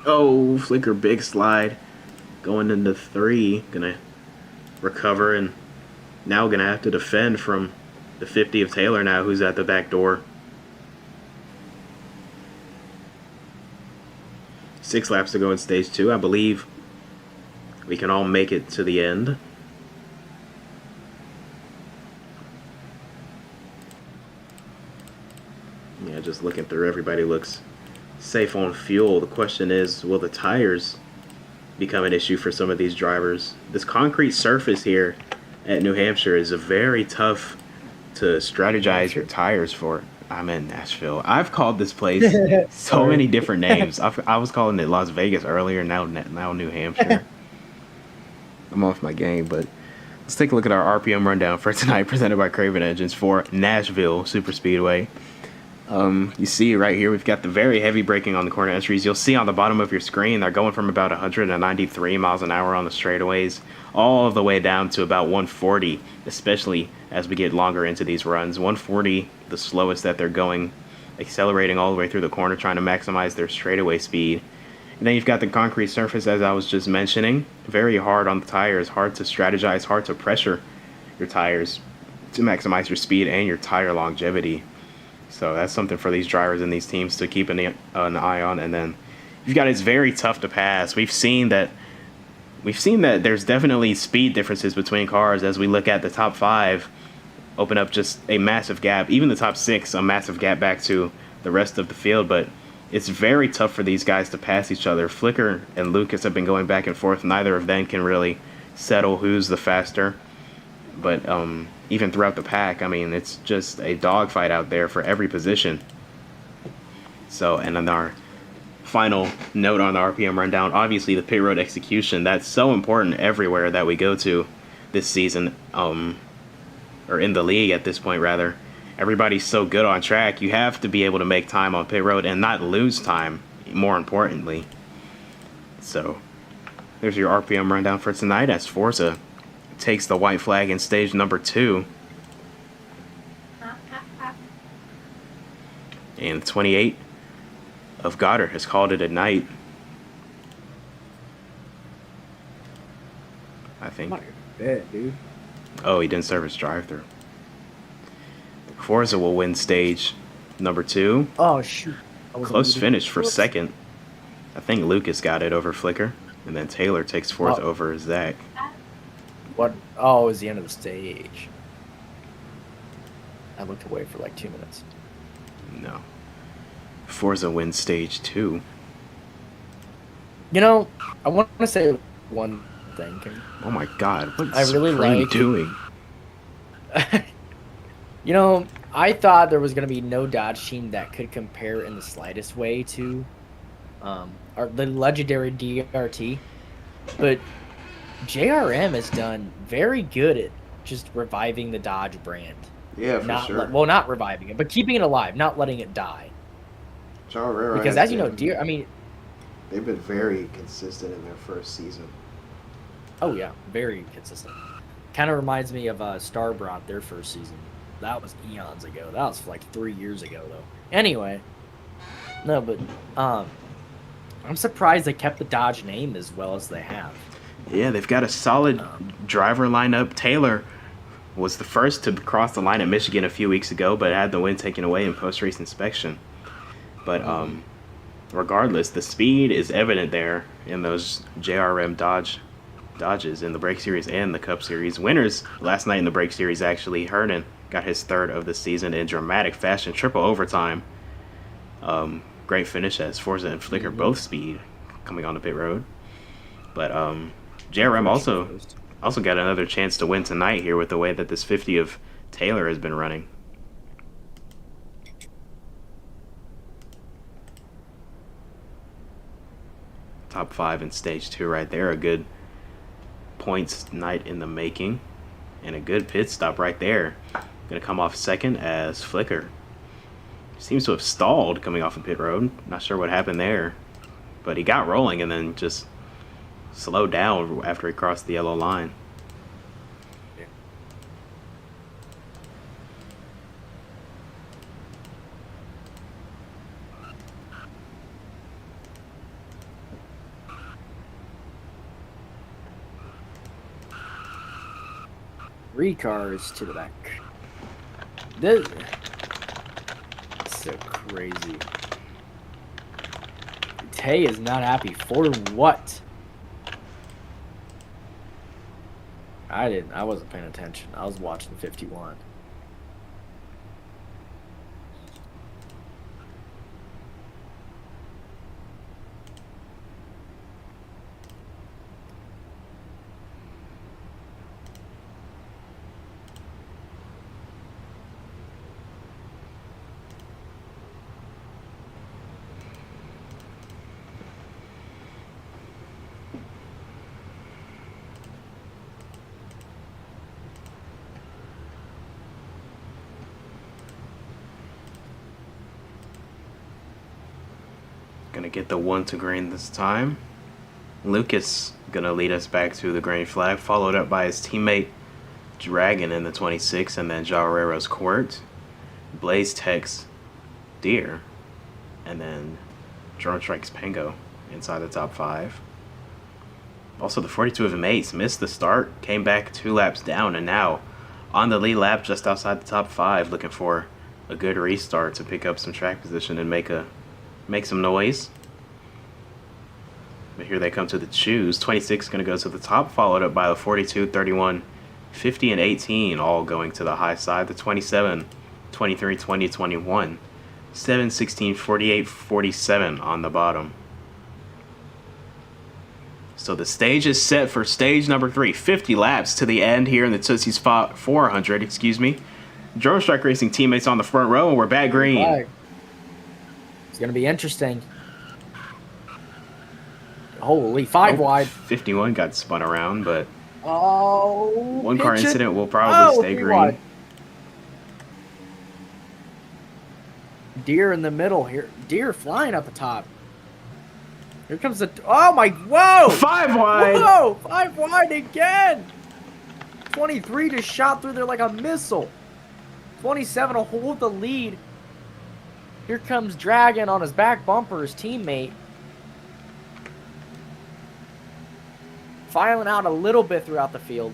Oh, Flicker big slide going into 3. Gonna recover and now gonna have to defend from the 50 of Taylor now, who's at the back door. 6 laps to go in stage 2. I believe we can all make it to the end. Yeah, just looking through, everybody looks safe on fuel. The question is, will the tires become an issue for some of these drivers? This concrete surface here at New Hampshire is a very tough to strategize your tires for. I'm in Nashville. I've called this place so Sorry. many different names. I was calling it Las Vegas earlier. Now New Hampshire. I'm off my game, but let's take a look at our RPM rundown for tonight, presented by Craven Engines for Nashville Superspeedway. You see right here, we've got the very heavy braking on the corner entries. You'll see on the bottom of your screen, they're going from about 193 miles an hour on the straightaways, all the way down to about 140, especially as we get longer into these runs. 140, the slowest that they're going, accelerating all the way through the corner, trying to maximize their straightaway speed. And then you've got the concrete surface, as I was just mentioning, very hard on the tires, hard to strategize, hard to pressure your tires to maximize your speed and your tire longevity. So that's something for these drivers and these teams to keep an eye on. And then you've got, it's very tough to pass. We've seen that there's definitely speed differences between cars as we look at the top 5 open up just a massive gap. Even the top 6, a massive gap back to the rest of the field. But it's very tough for these guys to pass each other. Flicker and Lucas have been going back and forth. Neither of them can really settle who's the faster. But even throughout the pack, I mean, it's just a dogfight out there for every position. So, and then our final note on the RPM rundown, obviously the pit road execution, that's so important everywhere that we go to this season, or in the league at this point, rather. Everybody's so good on track, you have to be able to make time on pit road and not lose time, more importantly. So, there's your RPM rundown for tonight as Forza takes the white flag in stage number 2. And 28 of Goddard has called it a night. I think. Dude. Oh, he didn't serve his drive-through. Forza will win stage number 2. Oh, shoot. Close finish for second. I think Lucas got it over Flicker. And then Taylor takes fourth over Zach. What? Oh, it was the end of the stage. I looked away for like 2 minutes. No. Forza wins stage 2. You know, I want to say one thing. Oh my God! What I is really Supreme like- doing? You know, I thought there was going to be no Dodge team that could compare in the slightest way to the legendary DRT, but JRM has done very good at just reviving the Dodge brand. Yeah, for Not sure. well, not reviving it, but keeping it alive, not letting it die. Because as you know, they've been very consistent in their first season. oh yeah, very consistent. Kind of reminds me of Starbrought, their first season. That was eons ago. That was like 3 years ago, though. Anyway, no, but I'm surprised they kept the Dodge name as well as they have. Yeah, they've got a solid driver lineup. Taylor was the first to cross the line at Michigan a few weeks ago, but had the win taken away in post-race inspection. But regardless, the speed is evident there in those JRM Dodges in the Brake Series and the Cup Series. Winners last night in the Brake Series, actually, Hernan got his 3rd of the season in dramatic fashion, triple overtime. Great finish as Forza and Flicker both speed coming on the pit road. But JRM also got another chance to win tonight here with the way that this 50 of Taylor has been running. Top 5 in stage 2 right there. A good points night in the making. And a good pit stop right there. Going to come off second as Flicker. Seems to have stalled coming off the pit road. Not sure what happened there. But he got rolling and then just slowed down after he crossed the yellow line. Three cars to the back. This is so crazy. Tay is not happy for what? I wasn't paying attention. I was watching 51. Gonna get the 1 to green this time. Lucas gonna lead us back to the green flag, followed up by his teammate Dragon in the 26, and then Jarero's Court, Blaze Tex, Deer, and then Drone Strikes Pango inside the top 5. Also, the 42 of Mace missed the start, came back 2 laps down, and now on the lead lap just outside the top 5, looking for a good restart to pick up some track position and make some noise. But here they come to the choose. 26 going to go to the top, followed up by the 42, 31, 50, and 18, all going to the high side. The 27, 23, 20, 21, 7, 16, 48, 47 on the bottom. So the stage is set for stage number 3. 50 laps to the end here in the Tootsie's 400, excuse me. Drone Strike Racing teammates on the front row, and we're back green. It's going to be interesting. Holy, 5 wide. 51 got spun around, but one car incident will probably stay green. Wide. Deer in the middle here. Deer flying up the top. Here comes the... Oh, my... Whoa! 5 wide! Whoa! 5 wide again! 23 just shot through there like a missile. 27 will hold the lead. Here comes Dragon on his back bumper, his teammate. Filing out a little bit throughout the field.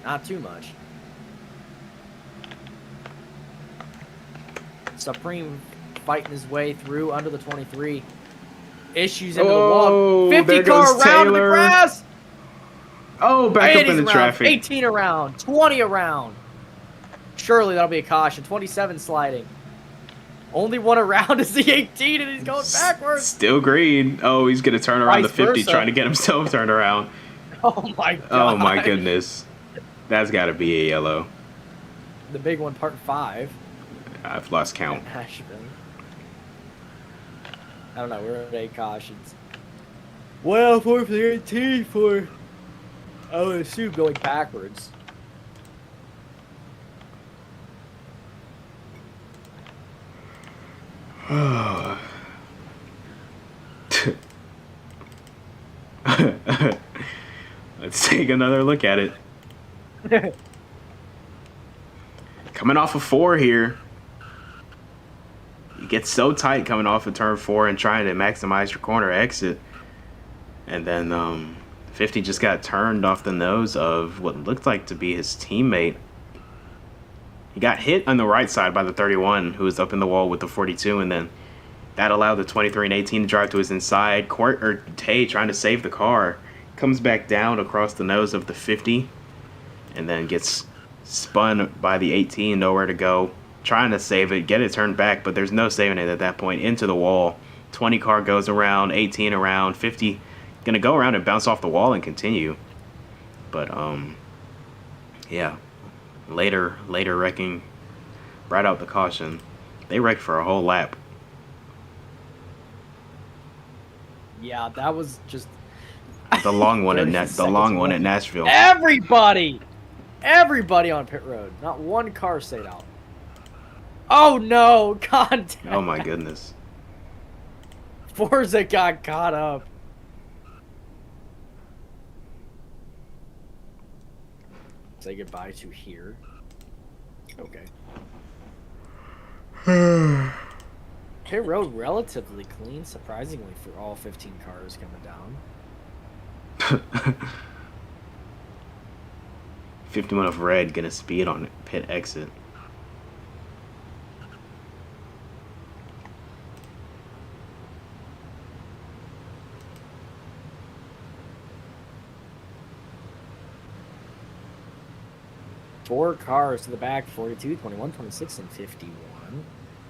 Not too much. Supreme fighting his way through under the 23. Issues into the wall. 50 car around the grass. Oh, back up in the traffic. 18 around. 20 around. Surely that'll be a caution. 27 sliding. Only one around is the 18, and he's going backwards. Still green. Oh, he's going to turn around the 50, trying to get himself turned around. Oh, my God. Oh, my goodness. That's got to be a yellow. The big one, part 5. I've lost count. Nashville. I don't know. We're at 8 cautions. Well, for the 18 for, I would assume, going backwards. Let's take another look at it. Coming off of 4 here. You get so tight coming off of turn 4 and trying to maximize your corner exit. And then 50 just got turned off the nose of what looked like to be his teammate. He got hit on the right side by the 31, who was up in the wall with the 42, and then that allowed the 23 and 18 to drive to his inside. Tay trying to save the car, comes back down across the nose of the 50, and then gets spun by the 18, nowhere to go. Trying to save it, get it turned back, but there's no saving it at that point. Into the wall. 20 car goes around, 18 around, 50 gonna go around and bounce off the wall and continue. But yeah. Later wrecking right out the caution. They wrecked for a whole lap. Yeah, that was just The long one at Nashville. Everybody on pit road. Not one car stayed out. Oh no! Contact. Oh my goodness. Forza got caught up. Say goodbye to here. Okay. Pit road relatively clean, surprisingly, for all 15 cars coming down. 51 of red gonna speed on pit exit. Four cars to the back, 42, 21, 26, and 51.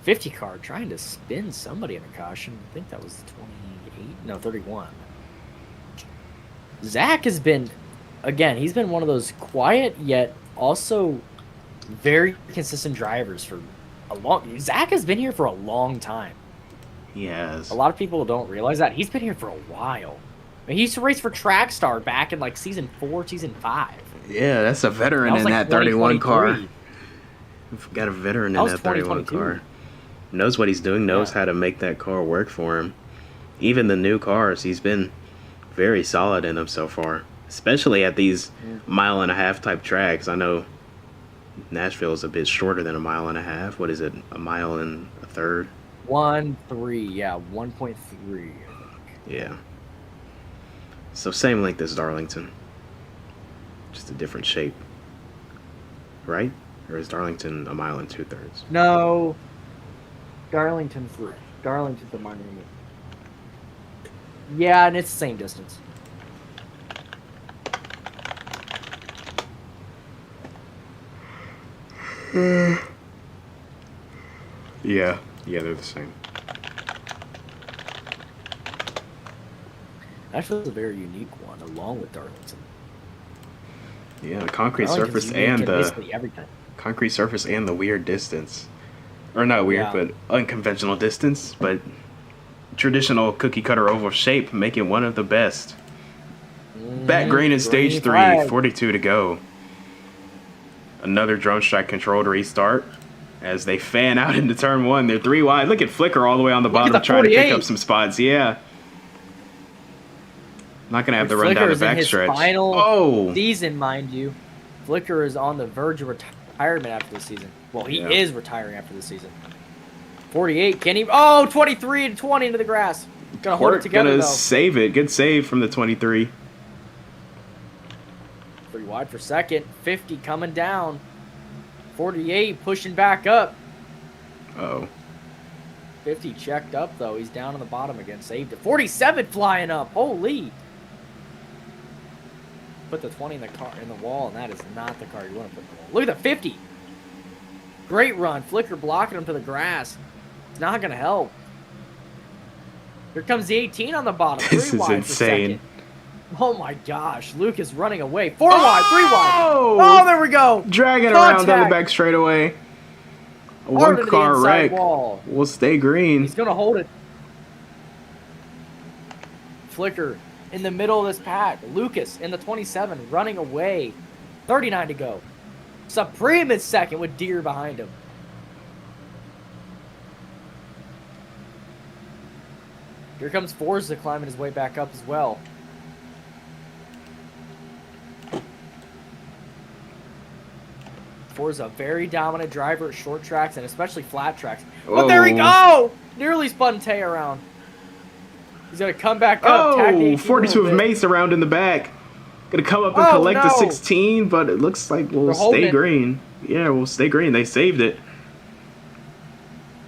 50 car trying to spin somebody in a caution. I think that was 28, no, 31. Zach has been, again, he's been one of those quiet yet also very consistent drivers for a long. Zach has been here for a long time. He has. A lot of people don't realize that. He's been here for a while. I mean, he used to race for Trackstar back in like season 4, season 5. Yeah, that's a veteran in that 31 car. We've got a veteran in that 31 car. Knows what he's doing, knows how to make that car work for him. even the new cars, he's been very solid in them so far, especially at these mile-and-a-half type tracks. I know Nashville is a bit shorter than a mile and a half. What is it? A mile and a third? 1.3, yeah, 1.3. Yeah. So same length as Darlington, just a different shape, right? Or is Darlington a mile and 2/3? No, Darlington's the minor. Yeah, and it's the same distance. Yeah, they're the same. Nashville's a very unique one, along with Darlington. Yeah, the concrete Darlington's surface unique and in the basically everything. concrete surface and the weird distance, or not weird, Yeah. but unconventional distance, but traditional cookie cutter oval shape, make it one of the best. Back green in stage Green 3, flag. 42 to go. Another drone strike controlled restart as they fan out into turn 1. They're 3 wide. Look at Flicker all the way on the bottom the trying to pick 48. up some spots. Yeah. Not going to have to run Flicker down the is in his backstretch. final Oh! season, mind you. Flicker is on the verge of retirement after the season. Well, he Yeah. is retiring after the season. 48, can he? Oh, 23 and 20 into the grass. Gonna hold it Hort together, gonna though. save it. Good save from the 23. 3 wide for second. 50 coming down. 48 pushing back up. Oh. 50 checked up, though. He's down on the bottom again. Saved it. 47 flying up. Holy. Put the 20 in the wall, and that is not the car you want to put in the wall. Look at the 50. Great run. Flicker blocking him to the grass. It's not going to help. Here comes the 18 on the bottom. This 3 is wide insane. For second. Oh my gosh. Luke is running away. 4 wide, 3 wide. Oh! Oh, there we go. Dragging around down the Contact. back straightaway. A Hard into the one-car inside wreck. wall. Will stay green. He's going to hold it. Flicker in the middle of this pack. Lucas in the 27 running away. 39 to go. Supreme is second with Deer behind him. Here comes Forza climbing his way back up as well. Forza, a very dominant driver at short tracks and especially flat tracks. But there we go! Nearly spun Tay around. He's going to come back up. tag the 18 a 42 little of bit. Mace around in the back. Gonna come up and Oh, collect the no. 16, but it looks like we'll They're holding stay it. green. Yeah, we'll stay green. They saved it.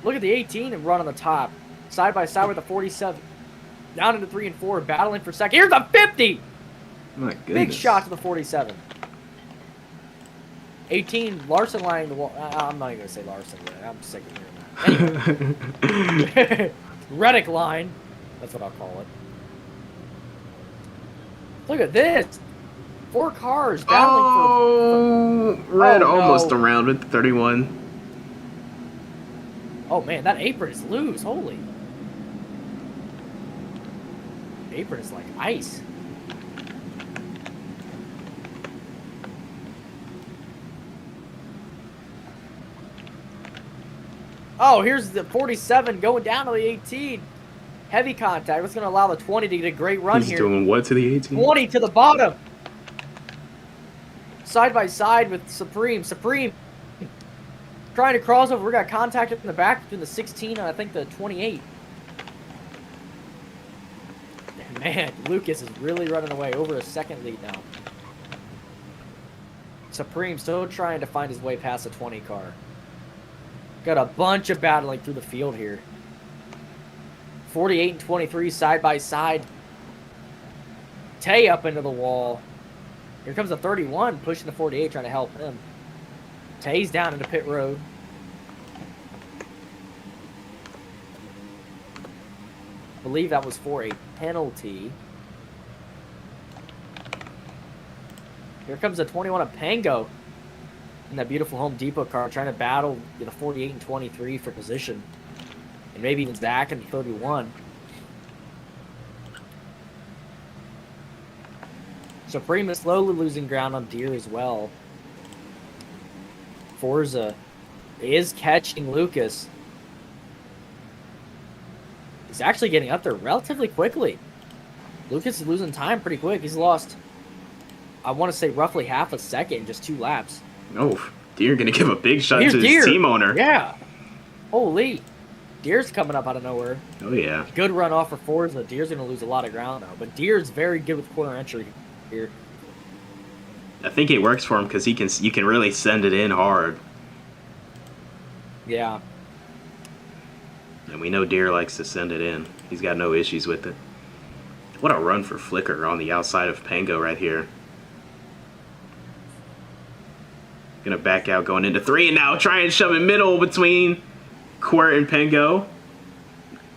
Look at the 18 and run on the top. Side by side with the 47. Down into 3 and 4, battling for second. Here's the 50! My goodness. Big shot to the 47. 18, Larson lining the wall. I'm not even going to say Larson. I'm sick of hearing that. Anyway. Reddick line. That's what I'll call it. Look at this. 4 cars battling for... Red Oh, no. almost around with the 31. Oh, man, that apron is loose. Holy. Apron is like ice. Oh, here's the 47 going down to the 18. Heavy contact. That's going to allow the 20 to get a great run He's here. doing what to the 18? 20 to the bottom. Side by side with Supreme. Supreme trying to cross over. We got contact in the back between the 16 and I think the 28. Man, Lucas is really running away over a second lead now. Supreme still trying to find his way past the 20 car. Got a bunch of battling through the field here. 48 and 23 side by side. Tay up into the wall. Here comes the 31 pushing the 48 trying to help him. Tay's down into pit road. I believe that was for a penalty. Here comes the 21 of Pango in that beautiful Home Depot car trying to battle the 48 and 23 for position. And maybe even Zach in the 31. Supreme is slowly losing ground on Deer as well. Forza is catching Lucas. He's actually getting up there relatively quickly. Lucas is losing time pretty quick. He's lost, I want to say, roughly half a second in just 2 laps. Oh, Deere going to give a big shot Here's to his Deere. team owner. Yeah. Holy. Deere's coming up out of nowhere. Oh, yeah. Good run off for Forza. Deere's going to lose a lot of ground now. But Deere's very good with corner entry here. I think it works for him because you can really send it in hard. Yeah. And we know Deere likes to send it in. He's got no issues with it. What a run for Flicker on the outside of Pango right here. Gonna back out going into 3 and now try and shove it middle between Quirt and Pango.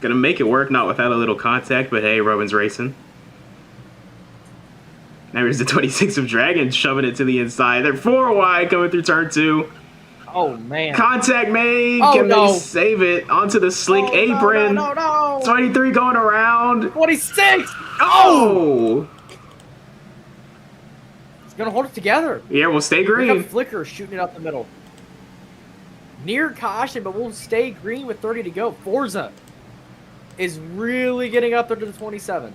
Gonna make it work, not without a little contact, but hey, Robin's racing. Now here's the 26 of Dragon shoving it to the inside. They're 4 wide coming through turn 2. Oh, man. Contact made. Oh, Can no. they save it onto the slick apron? No. 23 going around. 26. Oh! He's going to hold it together. Yeah, we'll stay Look green. at Flicker shooting it up the middle. Near caution, but we'll stay green with 30 to go. Forza is really getting up there to the 27.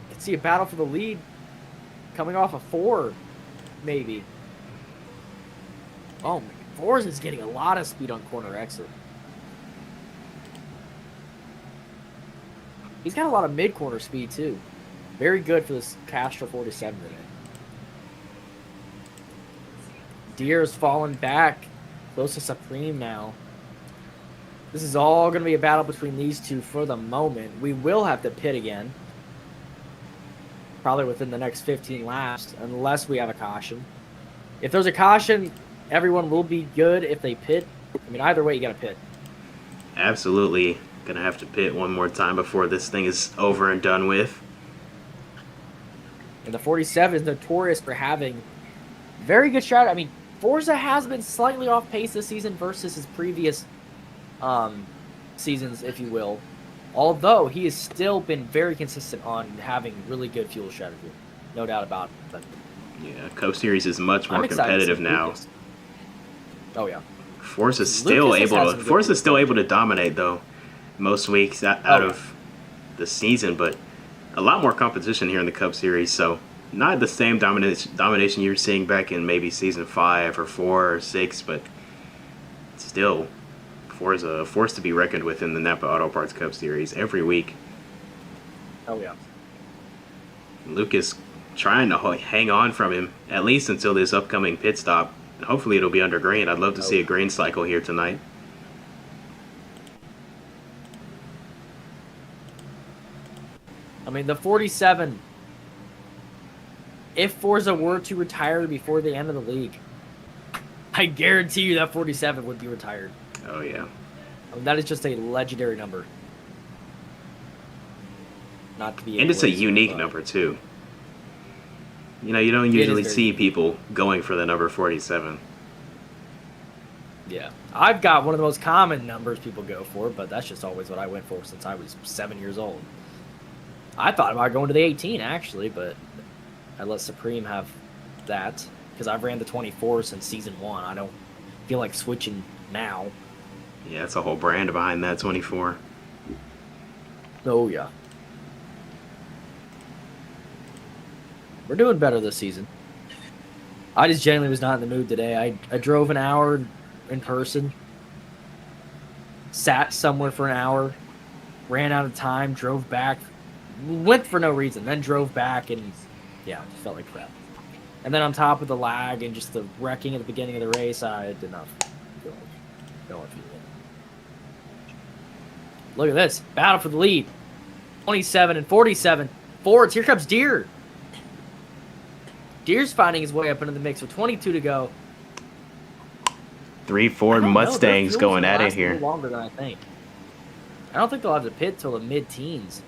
Can see a battle for the lead coming off of 4, maybe. Oh, Forza's getting a lot of speed on corner exit. He's got a lot of mid-corner speed, too. Very good for this Castro 47 today. Deere's fallen back. Close to Supreme now. This is all going to be a battle between these two for the moment. We will have to pit again. Probably within the next 15 laps, unless we have a caution. If there's a caution, everyone will be good if they pit. I mean, either way, you got to pit. Absolutely. Gonna have to pit one more time before this thing is over and done with. And the 47 is notorious for having very good strategy. I mean, Forza has been slightly off pace this season versus his previous seasons, if you will. Although he has still been very consistent on having really good fuel strategy. No doubt about it. But Yeah, Cup Series is much more I'm excited to competitive see now. Lucas. Oh, yeah. Forza's still Lucas has had some good Forza's still fuel able to dominate though, most weeks out Oh, yeah. of the season, but a lot more competition here in the Cup Series. So not the same domination you were seeing back in maybe season 5 or 4 or 6, but still, Forza a force to be reckoned with in the Napa Auto Parts Cup Series every week. Oh, yeah. Lucas trying to hang on from him at least until this upcoming pit stop. And hopefully it'll be under green. I'd love to see a green cycle here tonight. I mean, the 47, if Forza were to retire before the end of the league, I guarantee you that 47 would be retired. Oh yeah. I mean, that is just a legendary number. Not to be And it's a anyways, unique but- number too. You know, you don't is usually very see unique. people going for the number 47. Yeah. I've got one of the most common numbers people go for, but that's just always what I went for since I was 7 years old. I thought about going to the 18, actually, but I let Supreme have that because I've ran the 24 since season 1. I don't feel like switching now. Yeah, it's a whole brand behind that 24. Oh, yeah. We're doing better this season. I just genuinely was not in the mood today. I drove an hour in person, sat somewhere for an hour, ran out of time, drove back, went for no reason, then drove back, and yeah, it felt like crap. And then on top of the lag and just the wrecking at the beginning of the race, I did not feel like going through it. Look at this. Battle for the lead. 27 and 47. Forwards. Here comes Deere. Deere's finding his way up into the mix with 22 to go. 3 Ford I don't know, their Mustangs fuel's going gonna at it last a little here. longer than I think. I don't think they'll have to pit till the mid-teens.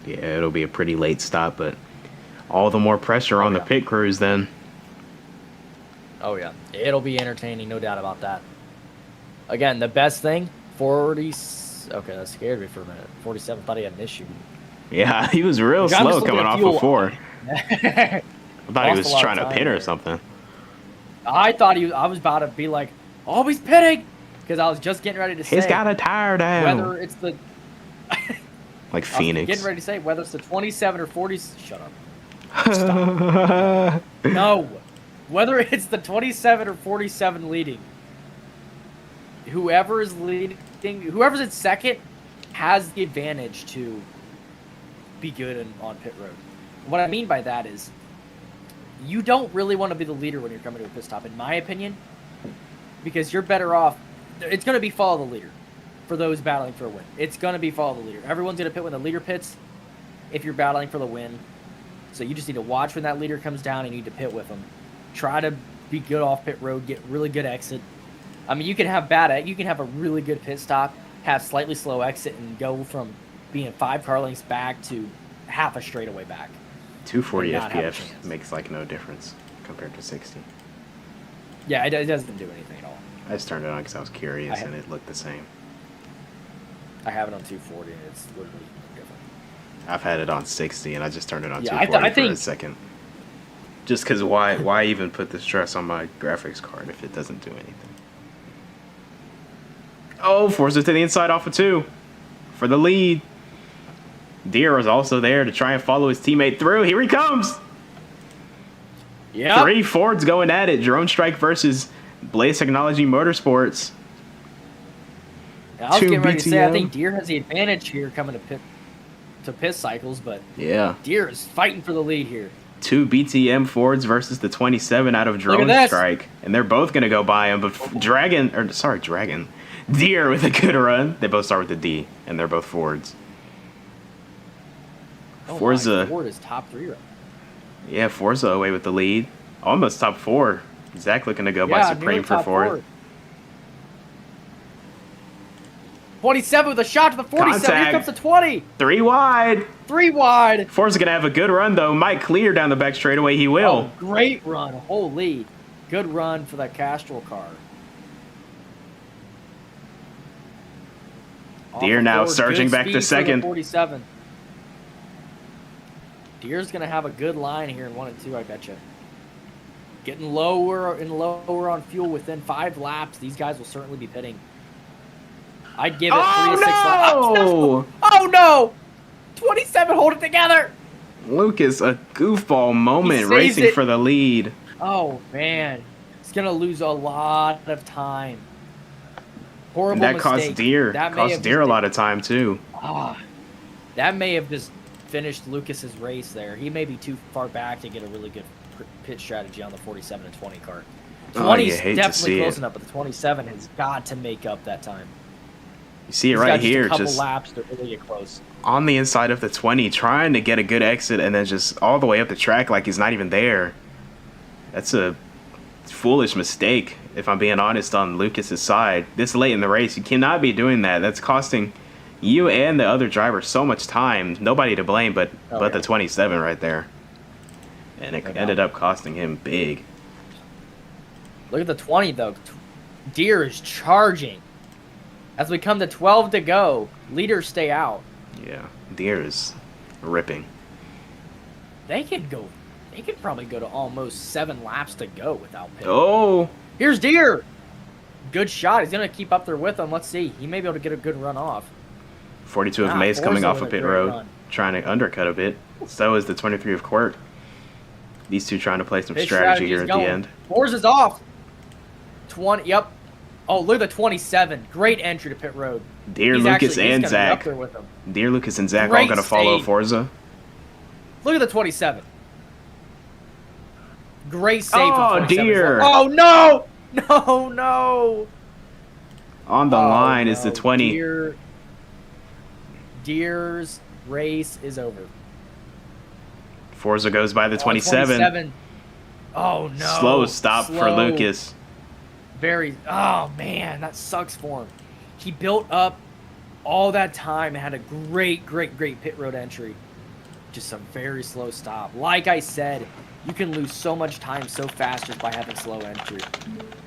Yeah, it'll be a pretty late stop, but all the more pressure on the yeah. pit crews then. Oh, yeah. It'll be entertaining, no doubt about that. Again, the best thing, 40... Okay, that scared me for a minute. 47 thought he had an issue. Yeah, he was real I'm just slow looking coming at off fuel. of 4. I thought he Lost was a lot of trying to time pit or there. something. I thought I was about to be like, oh, he's pitting! because I was just getting ready to say He's got a tire down. whether it's the Like I was Phoenix. getting ready to say whether it's the 27 or 40. Shut up. Stop. No, whether it's the 27 or 47 leading, whoever's whoever's in second has the advantage to be good on pit road. What I mean by that is you don't really want to be the leader when you're coming to a pit stop, in my opinion, because you're better off. It's going to be follow the leader for those battling for a win. It's going to be follow the leader. Everyone's going to pit when the leader pits if you're battling for the win. So you just need to watch when that leader comes down and you need to pit with them. Try to be good off pit road, get really good exit. I mean, you can have a really good pit stop, have slightly slow exit, and go from being 5 car lengths back to half a straightaway back. 240 and not have a FPS chance. makes like no difference compared to 60. Yeah, it doesn't do anything at all. I just turned it on because I was curious and it looked the same. I have it on 240 and it's literally different. I've had it on 60 and I just turned it on Yeah, 240 I for a think- second. Just because why even put the stress on my graphics card if it doesn't do anything? Oh, Forza to the inside off of 2 for the lead. Deere is also there to try and follow his teammate through. Here he comes. Yeah. 3 Fords going at it. Drone Strike versus Blaze Technology Motorsports. I was 2 getting ready to say I BTM. think Deere has the advantage here coming to pit cycles, but Yeah. Deere is fighting for the lead here. 2 BTM Fords versus the 27 out of Drone this. Strike. And they're both going to go by him, but Dragon. Deere with a good run. They both start with the D, and they're both Fords. Oh, Forza. my, Ford is top 3 right Yeah, Forza away with the lead. Almost top 4. Zach looking to go by Yeah, Supreme nearly for top 4th. 4. 27 with a shot to the 47. Here Contact. comes the 20. 3 wide. 3 wide. Forza going to have a good run, though. Might clear down the back straightaway. He will. Oh, great run. Holy. Good run for that Castrol car. Deere Off now forward, surging good back to speed for the second. 47. Deere's going to have a good line here in 1 and 2, I bet you. Getting lower and lower on fuel within 5 laps. These guys will certainly be pitting. I'd give it 3 to 6 laps. no! Oh, no! 27, hold it together! Lucas, a goofball moment saves racing it. for the lead. Oh, man. He's going to lose a lot of time. Horrible And that mistake. cost Deere. That may Cost have Deere a just- lot of time, too. That may have just finished Lucas's race there. He may be too far back to get a really good pit strategy on the 47 and 20 car. Oh, 20 you is hate to definitely see close it. enough, but the 27 has got to make up that time. You see it He's right got here, just a couple just laps to really get close. on the inside of the 20, trying to get a good exit and then just all the way up the track like he's not even there. That's a foolish mistake, if I'm being honest, on Lucas's side. This late in the race, you cannot be doing that. That's costing you and the other driver so much time. Nobody to blame but yeah. the 27 right there. And it No doubt. ended up costing him big. Look at the 20, though. Deere is charging. As we come to 12 to go, leaders stay out. Yeah, Deere is ripping. They could probably go to almost 7 laps to go without pit. Oh, Here's Deere. Good shot. He's going to keep up there with him. Let's see. He may be able to get a good run off. 42 of Wow, Mace coming Forza off with of a pit great road, run. trying to undercut a bit. So is the 23 of Quirk. These two trying to play some Pit strategy here strategy's at the going. end. Forza's off. 20. Yep. Oh, look at the 27. Great entry to pit road. Deere, He's Lucas, actually- he's and gonna be up Zach. there with him. Deere, Lucas, and Zach all Great going to follow save. Forza. Look at the 27. Great save Oh, from 27. Deere. Oh, no! No, no! On the Oh, line is the no. 20. Deere's race is over. Forza goes by the 27. 27. Oh, no. Slow stop for Slow. Lucas. Oh, man, that sucks for him. He built up all that time and had a great pit road entry. Just a very slow stop. Like I said, you can lose so much time so fast just by having slow entry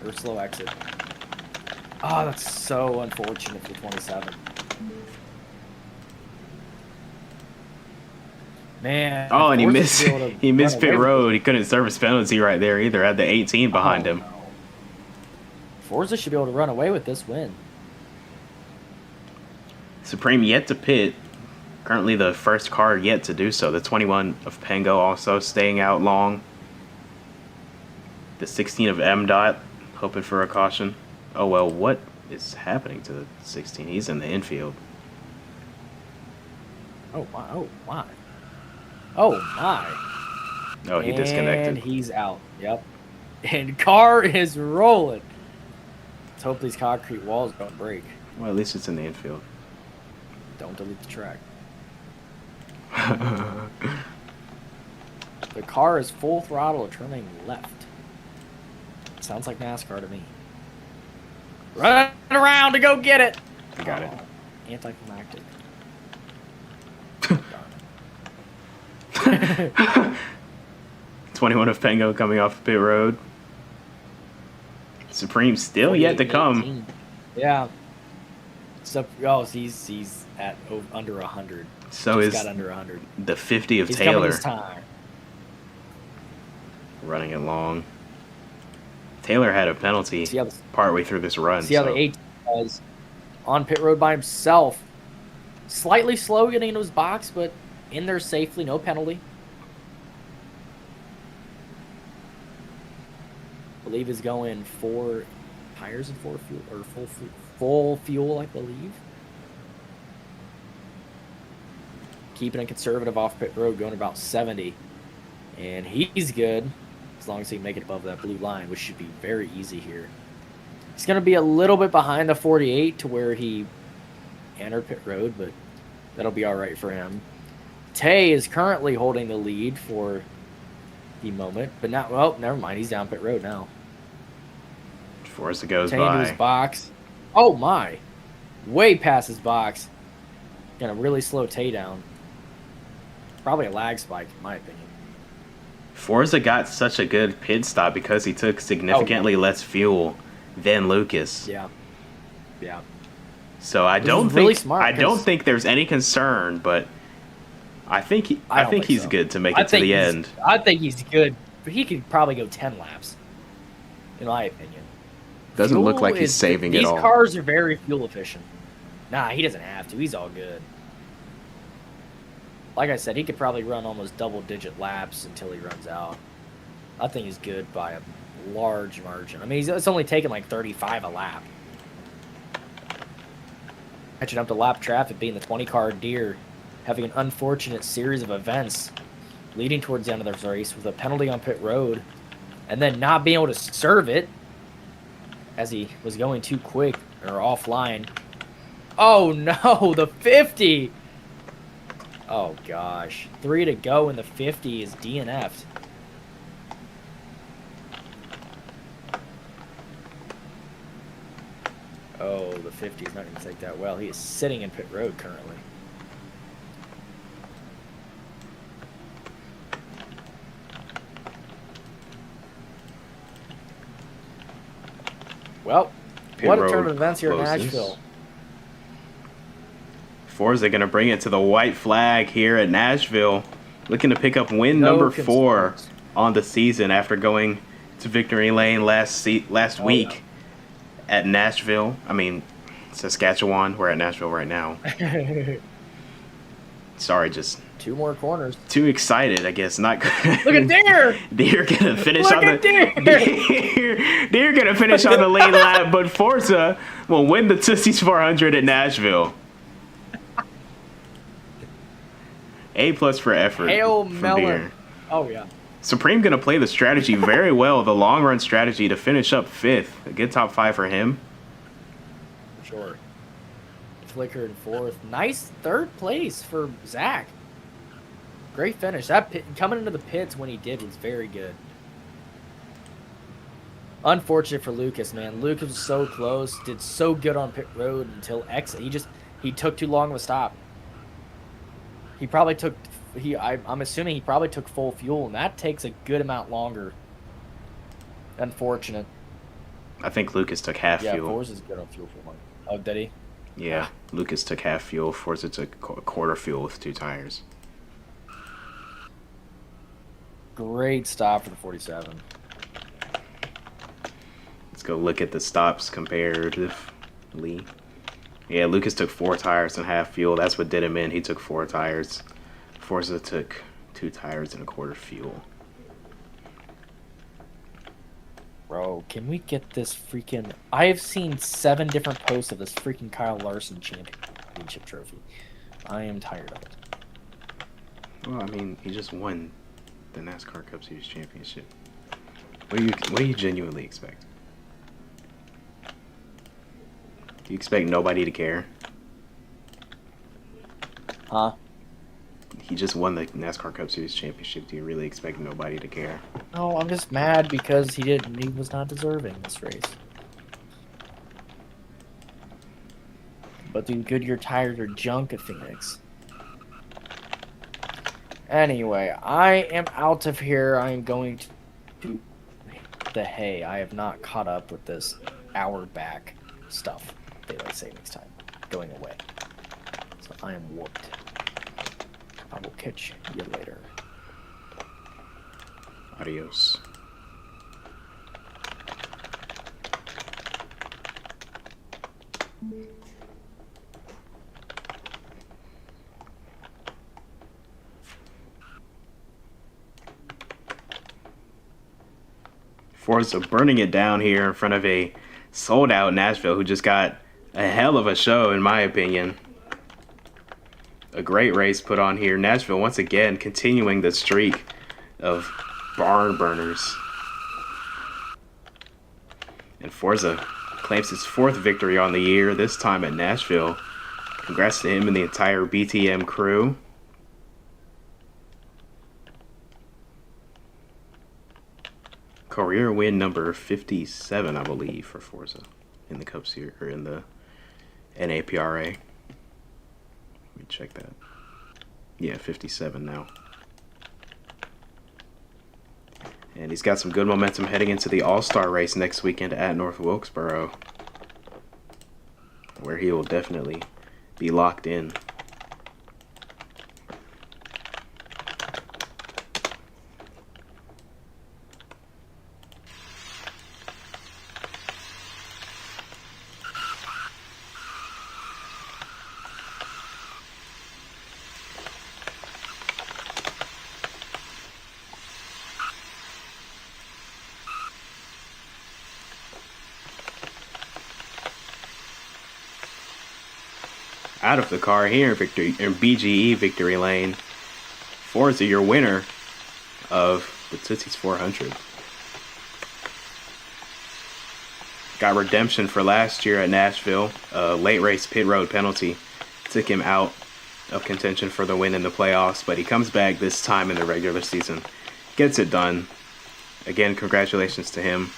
or slow exit. Oh, that's so unfortunate for 27. Man. Oh, and he Forza's missed. able to He missed run pit away with road. He couldn't service penalty right there either. Had the 18 behind Oh, him. no. Forza should be able to run away with this win. Supreme yet to pit. Currently the first car yet to do so. The 21 of Pengo also staying out long. The 16 of M. Hoping for a caution. Oh, well, what is happening to the 16? He's in the infield. Oh, my. Oh, my. Oh, my. Oh, he disconnected. And he's out. Yep. And car is rolling. Let's hope these concrete walls don't break. Well, at least it's in the infield. Don't delete the track. The car is full throttle turning left. Sounds like NASCAR to me. Running around to go get it. I got it. Anticlimactic. 21 of Pengo coming off pit road. Supreme still yet to come. 18. Yeah. So, oh, he's at under 100. So Just is got under 100. the 50 of He's coming Taylor this time. running it long. Taylor had a penalty See how the, partway through this run. see how so the 18 was on pit road by himself. Slightly slow getting into his box, but in there safely, no penalty. I believe is going 4 tires and 4 fuel, or full fuel, I believe. Keeping it conservative off pit road, going about 70. And he's good, as long as he can make it above that blue line, which should be very easy here. He's going to be a little bit behind the 48 to where he entered pit road, but that'll be all right for him. Tay is currently holding the lead for the moment, but not, well, never mind. He's down pit road now. Forza goes Tay into by. his box. Oh, my. Way past his box. Gonna really slow Tay down. Probably a lag spike, in my opinion. Forza got such a good pit stop because he took significantly less fuel than Lucas. Yeah. Yeah. So I Which don't is think really smart, I don't 'cause- think there's any concern, but I think I don't think he's so. good to make I it to think the he's- end. I think he's good, but he could probably go 10 laps, in my opinion. Doesn't look like Fuel he's is- saving it all. These cars are very fuel efficient. Nah, he doesn't have to. He's all good. Like I said, he could probably run almost double-digit laps until he runs out. I think he's good by a large margin. I mean, it's only taking like 35 a lap. Catching up to lap traffic, being the 20-car Deer, having an unfortunate series of events leading towards the end of the race with a penalty on pit road, and then not being able to serve it as he was going too quick or offline. Oh no, the 50! Oh gosh. 3 to go and the 50 is DNF'd. Oh, the 50 is not going to take that well. He is sitting in pit road currently. Well, Pit what a road turn of events here in closes. Nashville. Forza going to bring it to the white flag here at Nashville, looking to pick up win No number 4 concerns. on the season after going to victory lane last week at Nashville. I mean, Saskatchewan. We're at Nashville right now. Sorry, just 2 more corners. too excited, I guess. Not Look at Deer! Deer gonna finish Look on at the Deer gonna finish on the lead lap, but Forza will win the Tootsie's 400 at Nashville. A+ for effort Hail from melon. Deer. Oh, yeah. Supreme gonna play the strategy very well, the long run strategy to finish up 5th. A good top 5 for him. Sure. Flicker in 4th. Nice 3rd place for Zach. Great finish. That coming into the pits when he did was very good. Unfortunate for Lucas, man. Lucas was so close, did so good on pit road until exit. He took too long of a stop. He probably took I'm assuming he probably took full fuel, and that takes a good amount longer. Unfortunate. I think Lucas took half Yeah, fuel. Forza's good on fuel for one. Oh, did he? Yeah, Lucas took half fuel. Forza took a quarter fuel with 2 tires. Great stop for the 47. Let's go look at the stops comparatively. Yeah, Lucas took 4 tires and half fuel. That's what did him in. He took 4 tires. Forza took 2 tires and a quarter fuel. Bro, can we get this freaking... I have seen 7 different posts of this freaking Kyle Larson championship trophy. I am tired of it. Well, I mean, he just won the NASCAR Cup Series championship. What do you genuinely expect? Do you expect nobody to care? Huh? He just won the NASCAR Cup Series championship. Do you really expect nobody to care? No, I'm just mad because he was not deserving this race. But dude, Goodyear tires are junk at Phoenix. Anyway, I am out of here. I am going to the hay. I have not caught up with this hour back stuff. Daylight savings time going away. So I am whooped. I will catch you later. Adios. Forza burning it down here in front of a sold-out Nashville who just got a hell of a show, in my opinion. A great race put on here. Nashville once again continuing the streak of barn burners. And Forza claims his 4th victory on the year, this time at Nashville. Congrats to him and the entire BTM crew. Career win number 57, I believe, for Forza in the Cup Series, or in the NAPRA. Let me check that. Yeah, 57 now. And he's got some good momentum heading into the All-Star race next weekend at North Wilkesboro, where he will definitely be locked in. Out of the car here in BGE victory lane. Forza, your winner of the Tootsie's 400. Got redemption for last year at Nashville. Late race pit road penalty took him out of contention for the win in the playoffs, but he comes back this time in the regular season. Gets it done. Again, congratulations to him.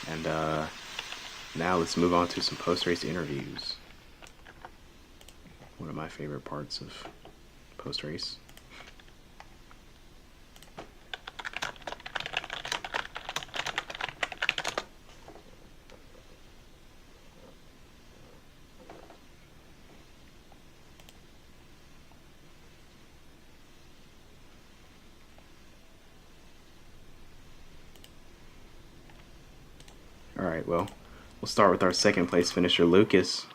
And now let's move on to some post-race interviews. One of my favorite parts of post-race. All right, well, we'll start with our second place finisher, Lucas.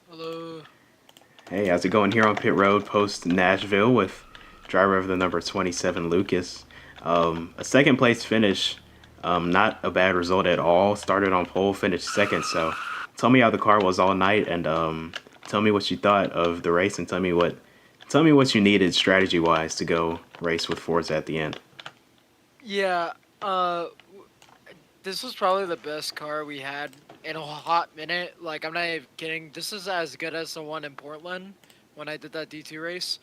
Hello. Hey, how's it going here on pit road post Nashville with driver of the number 27, Lucas? A second place finish, not a bad result at all. Started on pole, finished second. So tell me how the car was all night, and tell me what you thought of the race, and tell me what you needed strategy wise to go race with Forza at the end. Yeah, this was probably the best car we had in a hot minute. Like, I'm not even kidding. This is as good as the one in Portland when I did that D2 race.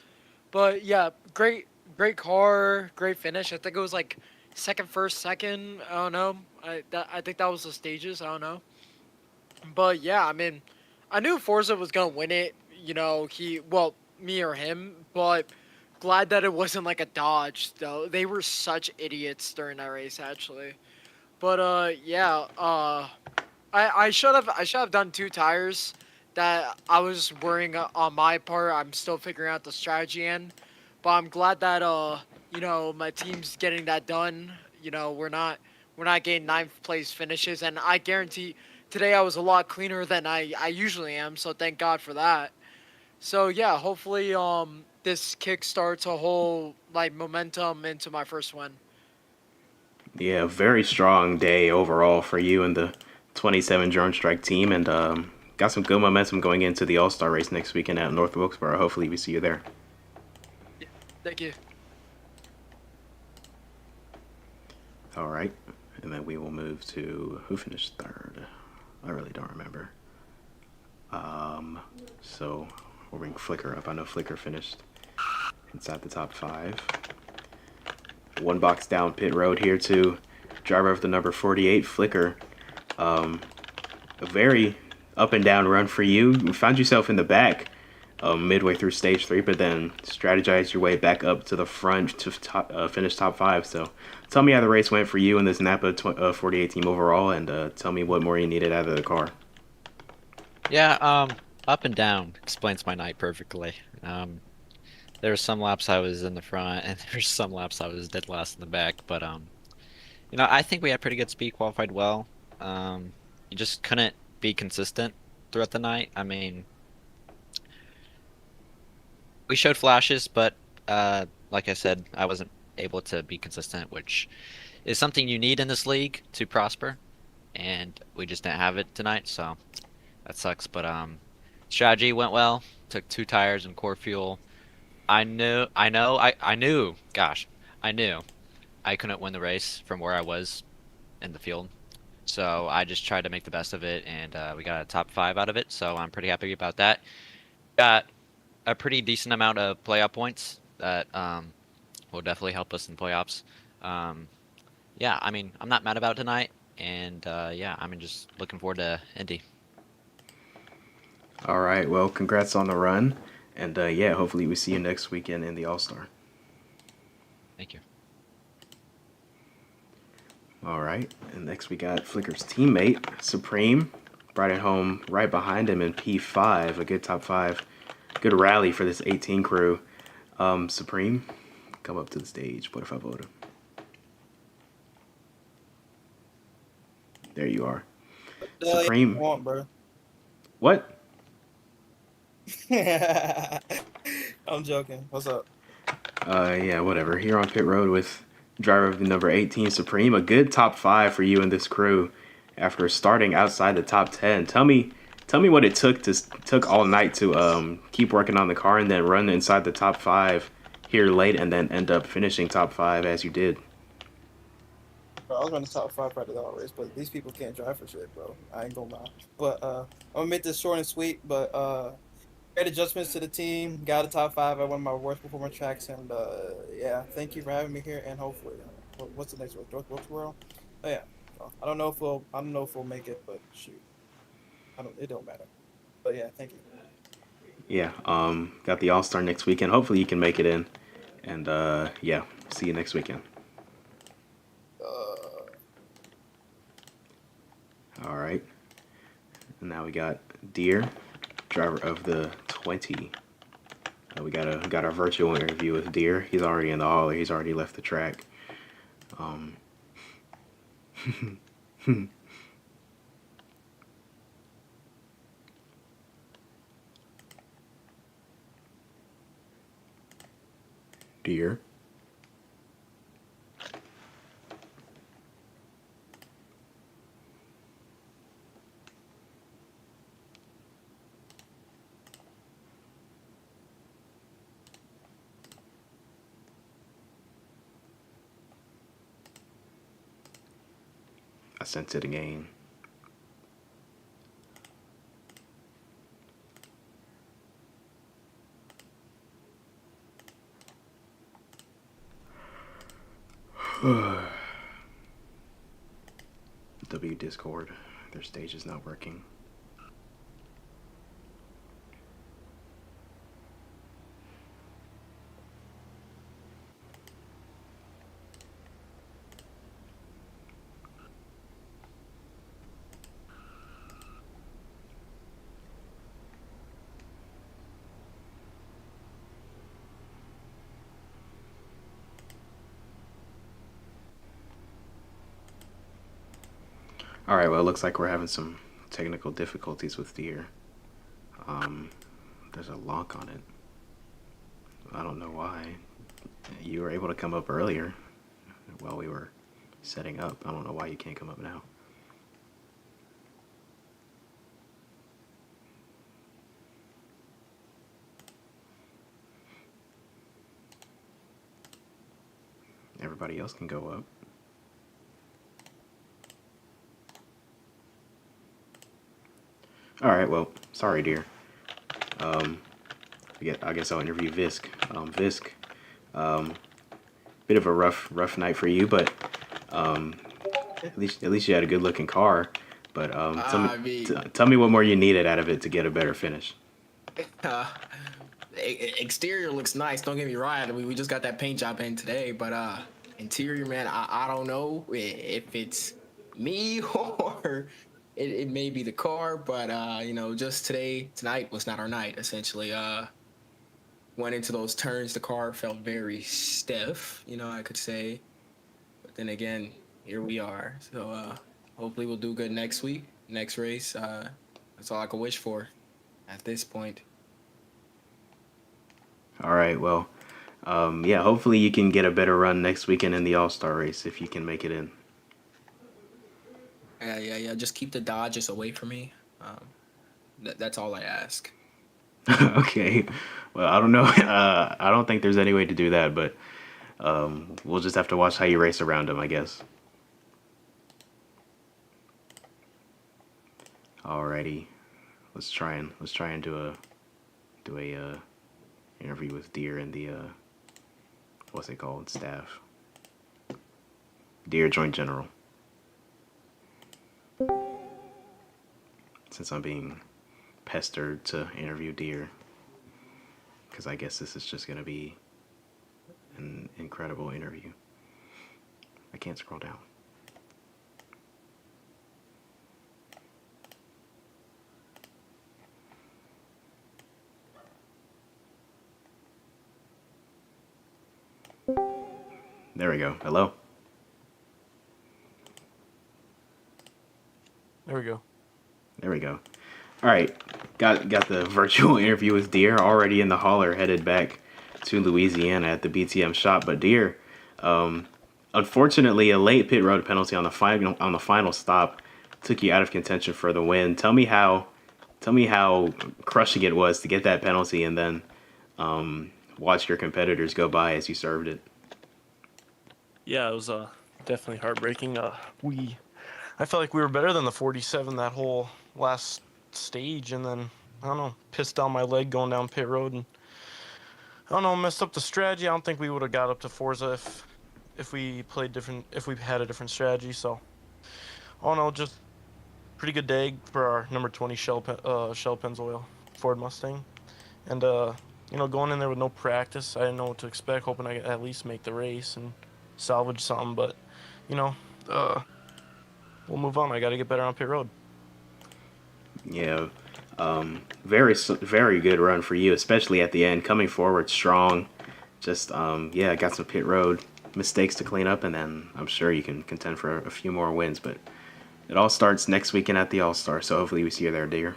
But yeah, great car, great finish. I think it was like second, first, second. I don't know. I think that was the stages. I don't know. But yeah, I mean, I knew Forza was gonna win it. You know, me or him. But glad that it wasn't like a Dodge though. They were such idiots during that race actually. But yeah, I should have done 2 tires. That I was worrying on my part. I'm still figuring out the strategy end, but I'm glad that you know, my team's getting that done. You know, we're not we're not getting ninth place finishes, and I guarantee today I was a lot cleaner than I usually am. So thank God for that. So yeah, hopefully this kick starts a whole like momentum into my first win. Yeah, very strong day overall for you and the 27 Drone Strike team, and got some good momentum going into the All Star race next weekend at North Wilkesboro. Hopefully, we see you there. Thank you. All right, and then we will move to who finished third. I really don't remember. So we'll bring Flicker up. I know Flicker finished inside the top 5. One box down pit road here to driver of the number 48, Flicker. A very up and down run for you. You found yourself in the back midway through stage 3, but then strategized your way back up to the front to finish top 5. So tell me how the race went for you and this NAPA 48 team overall, and tell me what more you needed out of the car. Yeah, up and down explains my night perfectly. There were some laps I was in the front, and there's some laps I was dead last in the back. But I think we had pretty good speed, qualified well. You just couldn't be consistent throughout the night. I mean, we showed flashes, but like I said, I wasn't able to be consistent, which is something you need in this league to prosper. And we just didn't have it tonight, so that sucks. But strategy went well. Took 2 tires and core fuel. I knew I couldn't win the race from where I was in the field. So I just tried to make the best of it, and we got a top 5 out of it. So I'm pretty happy about that. Got a pretty decent amount of playoff points that will definitely help us in playoffs. Yeah, I mean, I'm not mad about tonight, and yeah, I'm just looking forward to Indy. All right, well, congrats on the run, and yeah, hopefully we see you next weekend in the All Star. Thank you. All right, and next we got Flicker's teammate, Supreme, brought it home right behind him in P5, a good top 5. Good rally for this 18 crew. Supreme, come up to the stage. What if I vote him? There you are. Supreme. Want, bro. What? I'm joking. What's up? Yeah, whatever. Here on pit road with driver of the number 18, Supreme. A good top 5 for you and this crew after starting outside the top 10. Tell me what it took all night to keep working on the car and then run inside the top 5 here late and then end up finishing top 5 as you did. Bro, I was running top 5 right at all race, but these people can't drive for shit, bro. I ain't gonna lie. But I'm gonna make this short and sweet. But great adjustments to the team. Got a top 5 at one of my worst performing tracks, and yeah, thank you for having me here. And hopefully, what's the next one? North Wilkesboro? Oh yeah. I don't know if we'll make it, but shoot, it don't matter. But yeah, thank you. Yeah, got the All-Star next weekend. Hopefully you can make it in. And yeah, see you next weekend. All right. And now we got Deer, driver of the 20. We got our virtual interview with Deer. He's already in the hauler. He's already left the track. Deer. I sent it again. W Discord, their stage is not working. All right, well, it looks like we're having some technical difficulties with Deer. There's a lock on it. I don't know why. You were able to come up earlier while we were setting up. I don't know why you can't come up now. Everybody else can go up. All right, well, sorry, Deer. I guess I'll interview Visk. Visk, bit of a rough night for you, but at least you had a good looking car. But tell me what more you needed out of it to get a better finish. Exterior looks nice. Don't get me wrong. We just got that paint job in today, but interior, man, I don't know if it's me or it may be the car, but just tonight was not our night. Essentially, went into those turns, the car felt very stiff, I could say. But then again, here we are. So hopefully we'll do good next week, next race. That's all I can wish for at this point. All right, well, yeah, hopefully you can get a better run next weekend in the All-Star race if you can make it in. Yeah. Just keep the Dodgers away from me. That's all I ask. Okay. Well, I don't know. I don't think there's any way to do that, but we'll just have to watch how you race around them, I guess. Alrighty. Let's try and do a interview with Deer and the what's it called? Staff. Deer Joint General. Since I'm being pestered to interview Deer, because I guess this is just going to be an incredible interview. I can't scroll down. There we go. Hello? There we go. There we go. All right. Got the virtual interview with Deer already in the hauler, headed back to Louisiana at the BTM shop. But Deer, unfortunately, a late pit road penalty on the final stop took you out of contention for the win. Tell me how crushing it was to get that penalty and then watch your competitors go by as you served it. Yeah, it was definitely heartbreaking. I felt like we were better than the 47 that whole last stage, and then I don't know, pissed down my leg going down pit road, and I don't know, messed up the strategy. I don't think we would have got up to Forza if we played different, if we had a different strategy. So I don't know, just pretty good day for our number 20 Shell Pennzoil Ford Mustang, and going in there with no practice, I didn't know what to expect, hoping I could at least make the race and salvage something, but we'll move on. I got to get better on pit road. Yeah, very good run for you, especially at the end, coming forward strong. Just got some pit road mistakes to clean up, and then I'm sure you can contend for a few more wins. But it all starts next weekend at the All-Star, so hopefully we see you there, Deer.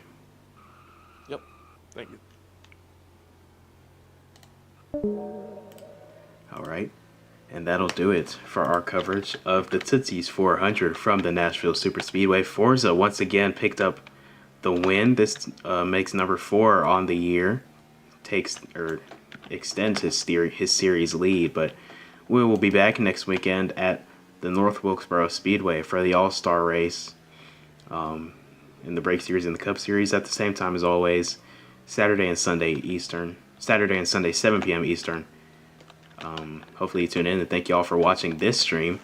Yep, thank you. All right. And that'll do it for our coverage of the Tootsie's 400 from the Nashville Superspeedway. Forza once again picked up the win. This makes number 4 on the year, extends his series lead. But we will be back next weekend at the North Wilkesboro Speedway for the All-Star race, in the Brake Series and the Cup Series at the same time as always. Saturday and Sunday 7 p.m. Eastern. Hopefully you tune in, and thank you all for watching this stream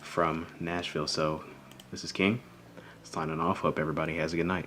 from Nashville. So this is King signing off. Hope everybody has a good night.